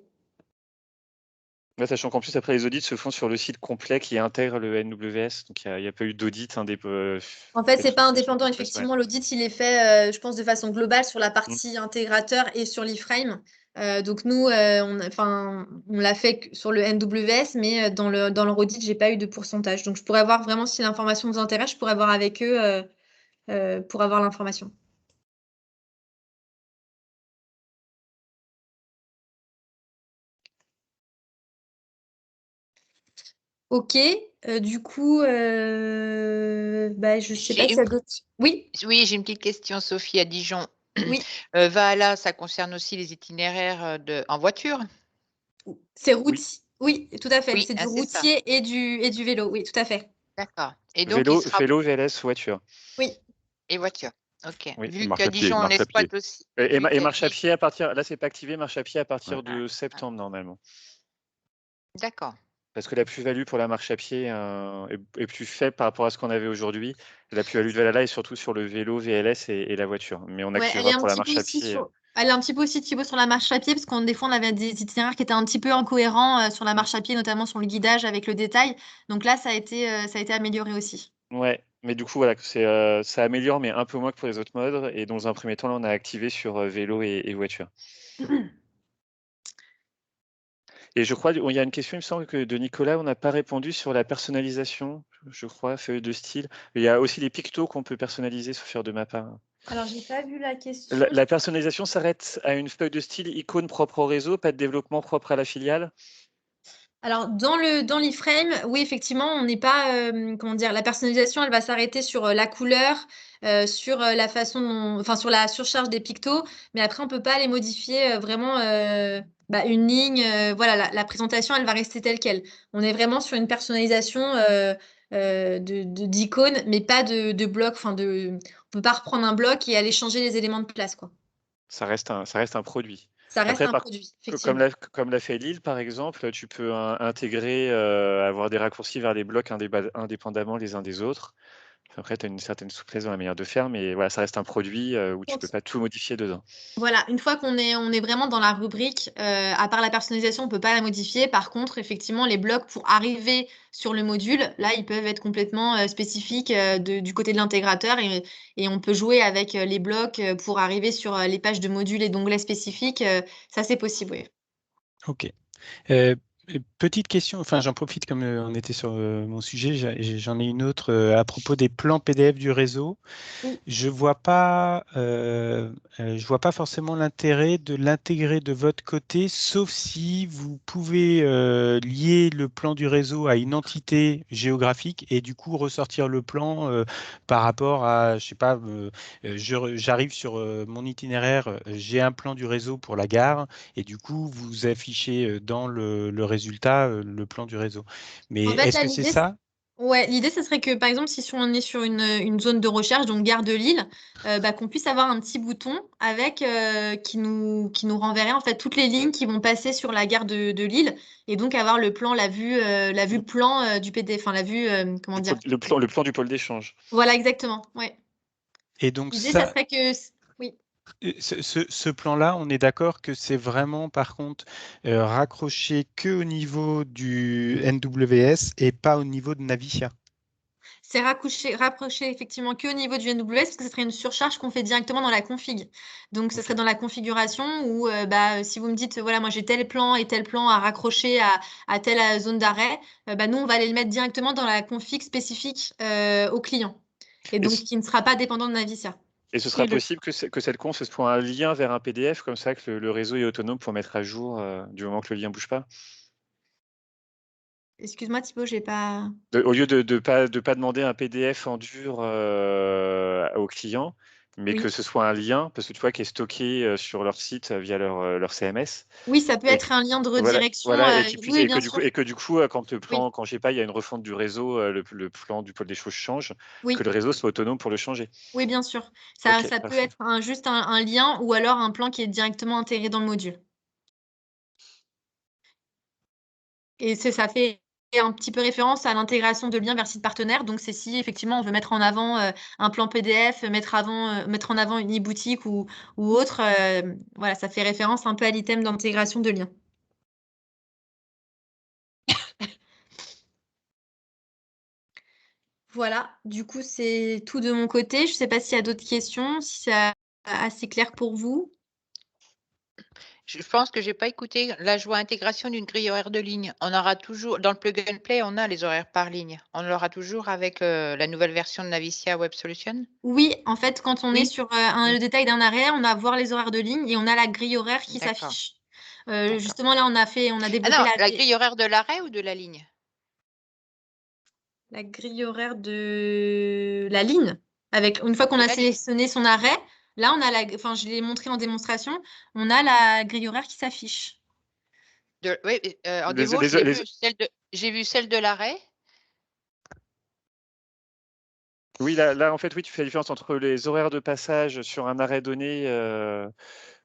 Là, sachant qu'en plus, après, les audits se font sur le site complet qui intègre le NWS. Donc, il n'y a pas eu d'audit. En fait, c'est pas indépendant. Effectivement, l'audit, il est fait, je pense, de façon globale sur la partie intégrateur et sur l'iframe. Donc, nous, on l'a fait sur le NWS, mais dans leur audit, j'ai pas eu de pourcentage. Donc, je pourrais voir vraiment si l'information vous intéresse, je pourrais voir avec eux pour avoir l'information. Ok, du coup, je sais pas si ça d'autres. Oui. Oui, j'ai une petite question, Sophie, à Dijon. Oui. Valhalla, ça concerne aussi les itinéraires en voiture? C'est routier. Oui, tout à fait. Oui, C'est du c'est ça. routier et du vélo. Oui, tout à fait. D'accord. Et donc, il sera... vélo, VLS, voiture. Oui. Et voiture. Ok. Oui, Vu qu'à Dijon, on exploite aussi. Et marche à pied à partir. Là, c'est pas activé. Marche à pied à partir de septembre normalement. D'accord. Parce que la plus-value pour la marche à pied est plus faible par rapport à ce qu'on avait aujourd'hui. La plus-value de Valhalla est surtout sur le vélo, VLS et la voiture. Mais on activera pour la marche à pied. Elle est un petit peu aussi Thibaut sur la marche à pied, parce qu'on des fois on avait des itinéraires qui étaient un petit peu incohérents sur la marche à pied, notamment sur le guidage avec le détail. Donc là, ça a été amélioré aussi. Ouais, mais du coup, voilà, ça améliore, mais un peu moins que pour les autres modes. Et dans un premier temps, là, on a activé sur vélo et voiture. Et je crois, il y a une question, il me semble, que de Nicolas, on n'a pas répondu sur la personnalisation, je crois, feuille de style. Il y a aussi les pictos qu'on peut personnaliser, sauf faire de ma part. Alors, j'ai pas vu la question. La personnalisation s'arrête à une feuille de style icône propre au réseau, pas de développement propre à la filiale. Alors, dans l'iframe, oui, effectivement, on n'est pas, comment dire, la personnalisation, elle va s'arrêter sur la couleur, sur la façon enfin, sur la surcharge des pictos, mais après, on peut pas les modifier vraiment une ligne. Voilà, la présentation, elle va rester telle quelle. On est vraiment sur une personnalisation d'icônes, mais pas de bloc. Enfin, on peut pas reprendre un bloc et aller changer les éléments de place, quoi. Ça reste un produit. Ça reste Après, un produit, effectivement. comme l'a fait Lille, par exemple, tu peux intégrer, avoir des raccourcis vers les blocs indépendamment les uns des autres. Après, tu as une certaine souplesse dans la manière de faire, mais voilà, ça reste un produit où tu ne peux pas tout modifier dedans. Voilà, une fois on est vraiment dans la rubrique, à part la personnalisation, on ne peut pas la modifier. Par contre, effectivement, les blocs pour arriver sur le module, là, ils peuvent être complètement spécifiques du côté de l'intégrateur et on peut jouer avec les blocs pour arriver sur les pages de modules et d'onglets spécifiques. Ça, c'est possible, oui. Ok. Petite question, enfin j'en profite comme on était sur mon sujet, j'en ai une autre à propos des plans PDF du réseau. Oui. Je vois pas forcément l'intérêt de l'intégrer de votre côté, sauf si vous pouvez lier le plan du réseau à une entité géographique et du coup ressortir le plan par rapport à, je sais pas, j'arrive sur mon itinéraire, j'ai un plan du réseau pour la gare et du coup vous affichez dans le résultat le plan du réseau. Mais En fait, est-ce là, que c'est ça? Ouais, l'idée, ce serait que, par exemple, si on est sur une zone de recherche, donc gare de Lille, qu'on puisse avoir un petit bouton avec qui nous renverrait en fait toutes les lignes qui vont passer sur la gare de Lille, et donc avoir le plan, la vue plan du PDF, enfin la vue, comment dire? Le plan du pôle d'échange. Voilà, exactement. Ouais. Et donc L'idée, ça serait que, oui. Ce plan-là, on est d'accord que c'est vraiment, par contre, raccroché que au niveau du NWS et pas au niveau de Navicia. C'est rapproché effectivement que au niveau du NWS parce que ce serait une surcharge qu'on fait directement dans la config. Donc, ce serait dans la configuration où si vous me dites, voilà, moi j'ai tel plan et tel plan à raccrocher à telle zone d'arrêt, nous, on va aller le mettre directement dans la config spécifique au client. Et donc, qui ne sera pas dépendant de Navicia. Et ce sera possible que cette conf soit un lien vers un PDF, comme ça que le réseau est autonome pour mettre à jour du moment que le lien ne bouge pas. Excuse-moi Thibaut, j'ai pas... Au lieu de pas demander un PDF en dur au client, mais que ce soit un lien, parce que tu vois, qui est stocké sur leur site via leur CMS. Oui, ça peut être un lien de redirection. Voilà, Oui, bien sûr. et que du coup, quand je sais pas, il y a une refonte du réseau, le plan du pôle des choses change, Oui. que le réseau soit autonome pour le changer. Oui, bien sûr. Ça peut parfait. être juste un lien ou alors un plan qui est directement intégré dans le module. Et ça fait un petit peu référence à l'intégration de liens vers site partenaire. Donc, c'est si effectivement on veut mettre en avant un plan PDF, mettre en avant une e-boutique ou autre. Voilà, ça fait référence un peu à l'item d'intégration de liens. Voilà, du coup, c'est tout de mon côté. Je ne sais pas s'il y a d'autres questions, si c'est assez clair pour vous. Je pense que je n'ai pas écouté. Là, je vois intégration d'une grille horaire de ligne. On aura toujours, dans le plug and play, on a les horaires par ligne. On l'aura toujours avec la nouvelle version de Navicia Web Solution? Oui, en fait, quand on est sur le détail d'un arrêt, on a voir les horaires de ligne et on a la grille horaire qui s'affiche. Justement, là, on a développé la grille horaire de l'arrêt ou de la ligne? La grille horaire de la ligne. Une fois qu'on a sélectionné son arrêt, là, on a enfin, je l'ai montré en démonstration, on a la grille horaire qui s'affiche. Oui, en démo, j'ai vu celle de l'arrêt. Oui, là, en fait, oui, tu fais la différence entre les horaires de passage sur un arrêt donné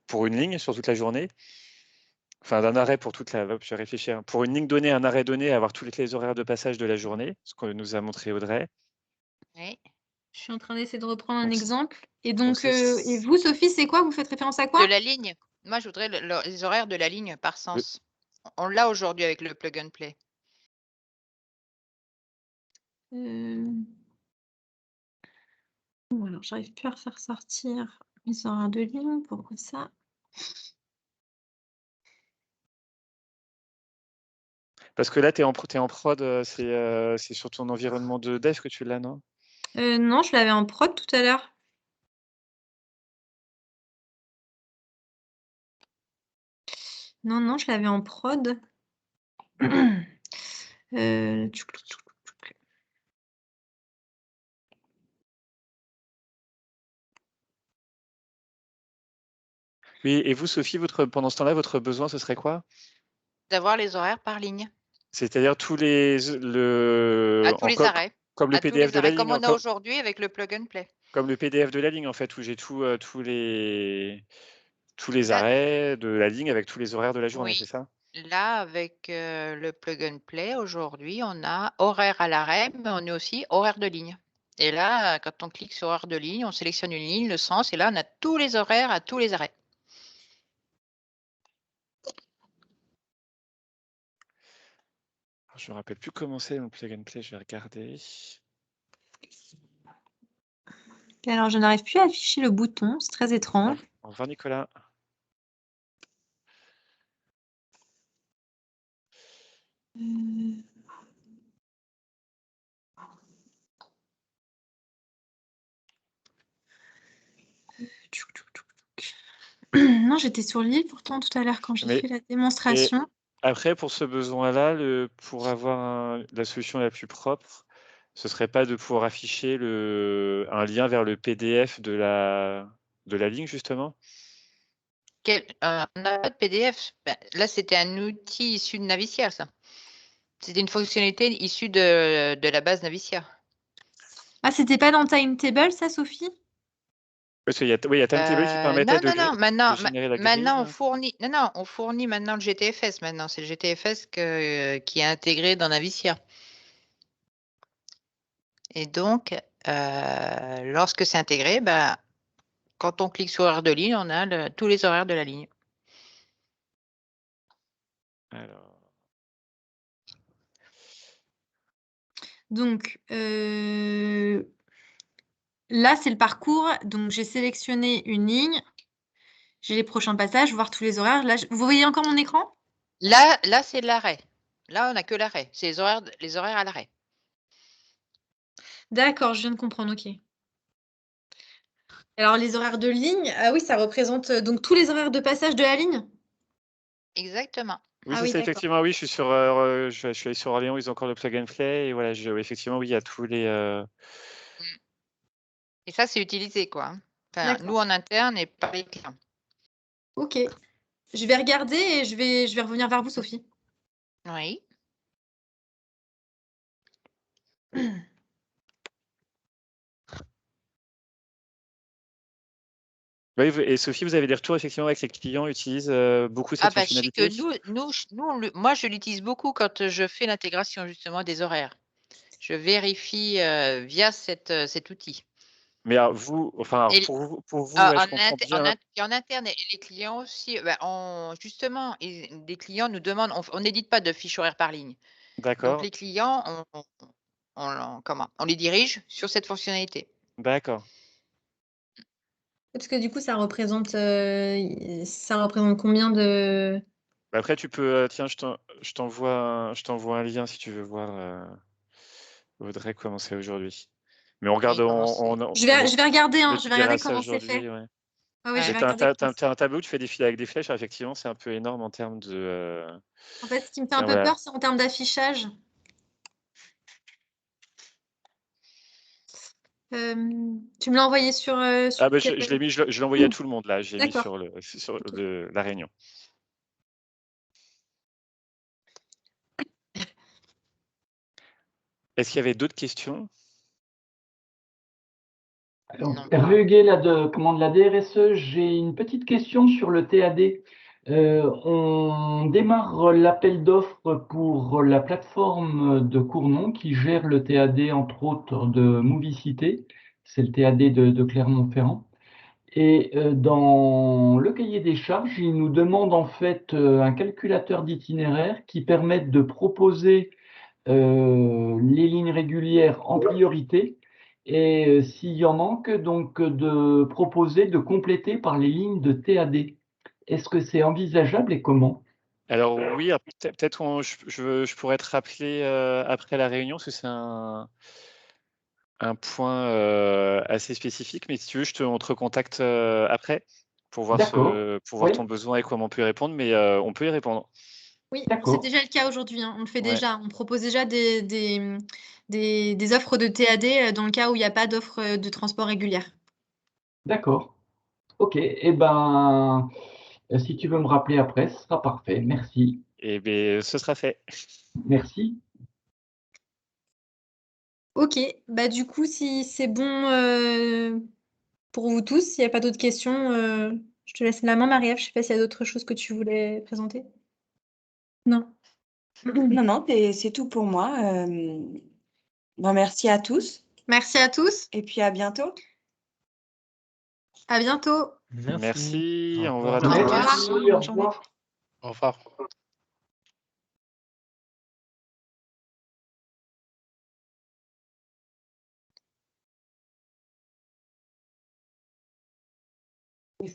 pour une ligne sur toute la journée. Enfin, d'un arrêt pour toute la... Je vais réfléchir. Pour une ligne donnée, un arrêt donné, avoir tous les horaires de passage de la journée, ce que nous a montré Audrey. Oui. Je suis en train d'essayer de reprendre un Donc, exemple. Et donc donc, c'est et vous, Sophie, c'est quoi? Vous faites référence à De quoi? la ligne. Moi, je voudrais les horaires de la ligne par le- sens. On l'a aujourd'hui avec le plug and play. Bon, alors, j'arrive plus à refaire sortir mes horaires de ligne. Pourquoi ça? Parce que là, tu es en prod, c'est sur ton environnement de dev que tu l'as, non? Non, je l'avais en prod tout à l'heure. Non, non, je l'avais en prod. Tchouk, tchouk, tchouk, tchouk. Oui, et vous, Sophie, pendant ce temps-là, votre besoin, ce serait quoi? D'avoir les horaires par ligne. C'est-à-dire tous les À tous les arrêts. comme le À tous PDF les de la arrêts, comme ligne, on a aujourd'hui avec le plug and play. comme le PDF de la ligne, en fait, où j'ai tous les Là, arrêts de la ligne avec tous les horaires de la journée, c'est oui. ça? Là, avec le plug and play, aujourd'hui, on a horaire à l'arrêt, mais on est aussi horaire de ligne. Et là, quand on clique sur horaire de ligne, on sélectionne une ligne, le sens, et là, on a tous les horaires à tous les arrêts. Alors, je me rappelle plus comment c'est mon plug and play, je vais regarder. Et alors, je n'arrive plus à afficher le bouton. C'est très étrange. Au revoir, Nicolas. Tchouk, tchouk, tchouk, tchouk. Non, j'étais sur l'île pourtant tout à l'heure quand j'ai Mais fait la et démonstration. après, pour ce besoin-là, pour avoir la solution la plus propre, ce serait pas de pouvoir afficher un lien vers le PDF de la ligne, justement? On n'a pas de PDF. Ben, là, c'était un outil issu de Navicia, ça. C'était une fonctionnalité issue de la base Navicia. Ah, c'était pas dans Timetable, ça, Sophie? Parce qu'il y a Timetable qui permettait Non, non, non. de générer la grille. Maintenant, on fournit maintenant le GTFS. Maintenant, c'est le GTFS qui est intégré dans Navicia. Et donc, lorsque c'est intégré, ben, quand on clique sur horaire de ligne, on a tous les horaires de la ligne. Alors, Donc, là, c'est le parcours. Donc, j'ai sélectionné une ligne. J'ai les prochains passages, voir tous les horaires. Là, vous voyez encore mon écran? Là, c'est l'arrêt. Là, on n'a que l'arrêt. C'est les horaires à l'arrêt. D'accord, je viens de comprendre, ok. Alors, les horaires de ligne, ah oui, ça représente donc tous les horaires de passage de la ligne? Exactement. oui, Ah c'est oui, ça, d'accord. effectivement, oui, je suis allé sur Orléans, ils ont encore le plug and play, et voilà, effectivement, oui, il y a tous les... Et ça, c'est utilisé, quoi. Enfin, D'accord. nous, en interne, et par les clients. Ok. Je vais regarder et je vais revenir vers vous, Sophie. Oui. Oui, et Sophie, vous avez des retours, effectivement, avec les clients utilisent beaucoup cette Ah, bah, je sais fonctionnalité? que moi, je l'utilise beaucoup quand je fais l'intégration, justement, des horaires. Je vérifie via cet outil. Mais alors, vous, enfin, Et pour vous, en, je comprends bien. en interne, et les clients aussi, bah, justement, des clients nous demandent, on n'édite pas de fiches horaires par ligne. Donc, D'accord, les clients, on les dirige sur cette fonctionnalité. d'accord. Parce que du coup, ça représente combien de... Bah, après, tu peux, tiens, je t'envoie un lien si tu veux voir, Audrey, comment c'est aujourd'hui. Mais on regarde, Oui, comment c'est. Je vais regarder, hein, on je vais regarder étudiera ça comment c'est fait. aujourd'hui, ouais. Ah ouais, je Mais vais t'as regarder. un tableau où tu fais des fils avec des flèches, alors effectivement, c'est un peu énorme en termes de... En fait, ce qui me fait un tiens, peu voilà. peur, c'est en termes d'affichage. Tu me l'as envoyé sur Ah bah, je quel... l'ai mis, je l'ai envoyé à tout le monde, là, j'ai mis D'accord. sur Ok. la réunion. Est-ce qu'il y avait d'autres questions? Donc, Hervé Huguet, de la DRSE, j'ai une petite question sur le TAD. On démarre l'appel d'offres pour la plateforme de Cournon qui gère le TAD, entre autres, de Movicité. c'est le TAD de Clermont-Ferrand. Et dans le cahier des charges, il nous demande en fait un calculateur d'itinéraire qui permette de proposer les lignes régulières en priorité et s'il y en manque, donc de proposer de compléter par les lignes de TAD. Est-ce que c'est envisageable et comment? Alors oui, peut-être je pourrais te rappeler après la réunion, parce que c'est un point assez spécifique, mais si tu veux, on te recontacte après pour voir, D'accord. pour voir Oui. ton besoin et comment on peut y répondre, mais on peut y répondre. Oui, c'est D'accord. déjà le cas aujourd'hui, hein. On le fait Ouais. déjà. On propose déjà des offres de TAD dans le cas où il n'y a pas d'offre de transport régulière. D'accord. Ok. Eh ben, si tu veux me rappeler après, ce sera parfait. Merci. Et bien, ce sera fait. Merci. Ok, bah du coup, si c'est bon pour vous tous, s'il n'y a pas d'autres questions, je te laisse la main, Marie-Ève. Je ne sais pas s'il y a d'autres choses que tu voulais présenter. Non. Non, non, c'est tout pour moi. Bon, merci à tous. Merci à tous. Et puis à bientôt. À bientôt. Merci, au revoir à Au tous. revoir. Merci, Bonne au journée. revoir. Au revoir. Oui.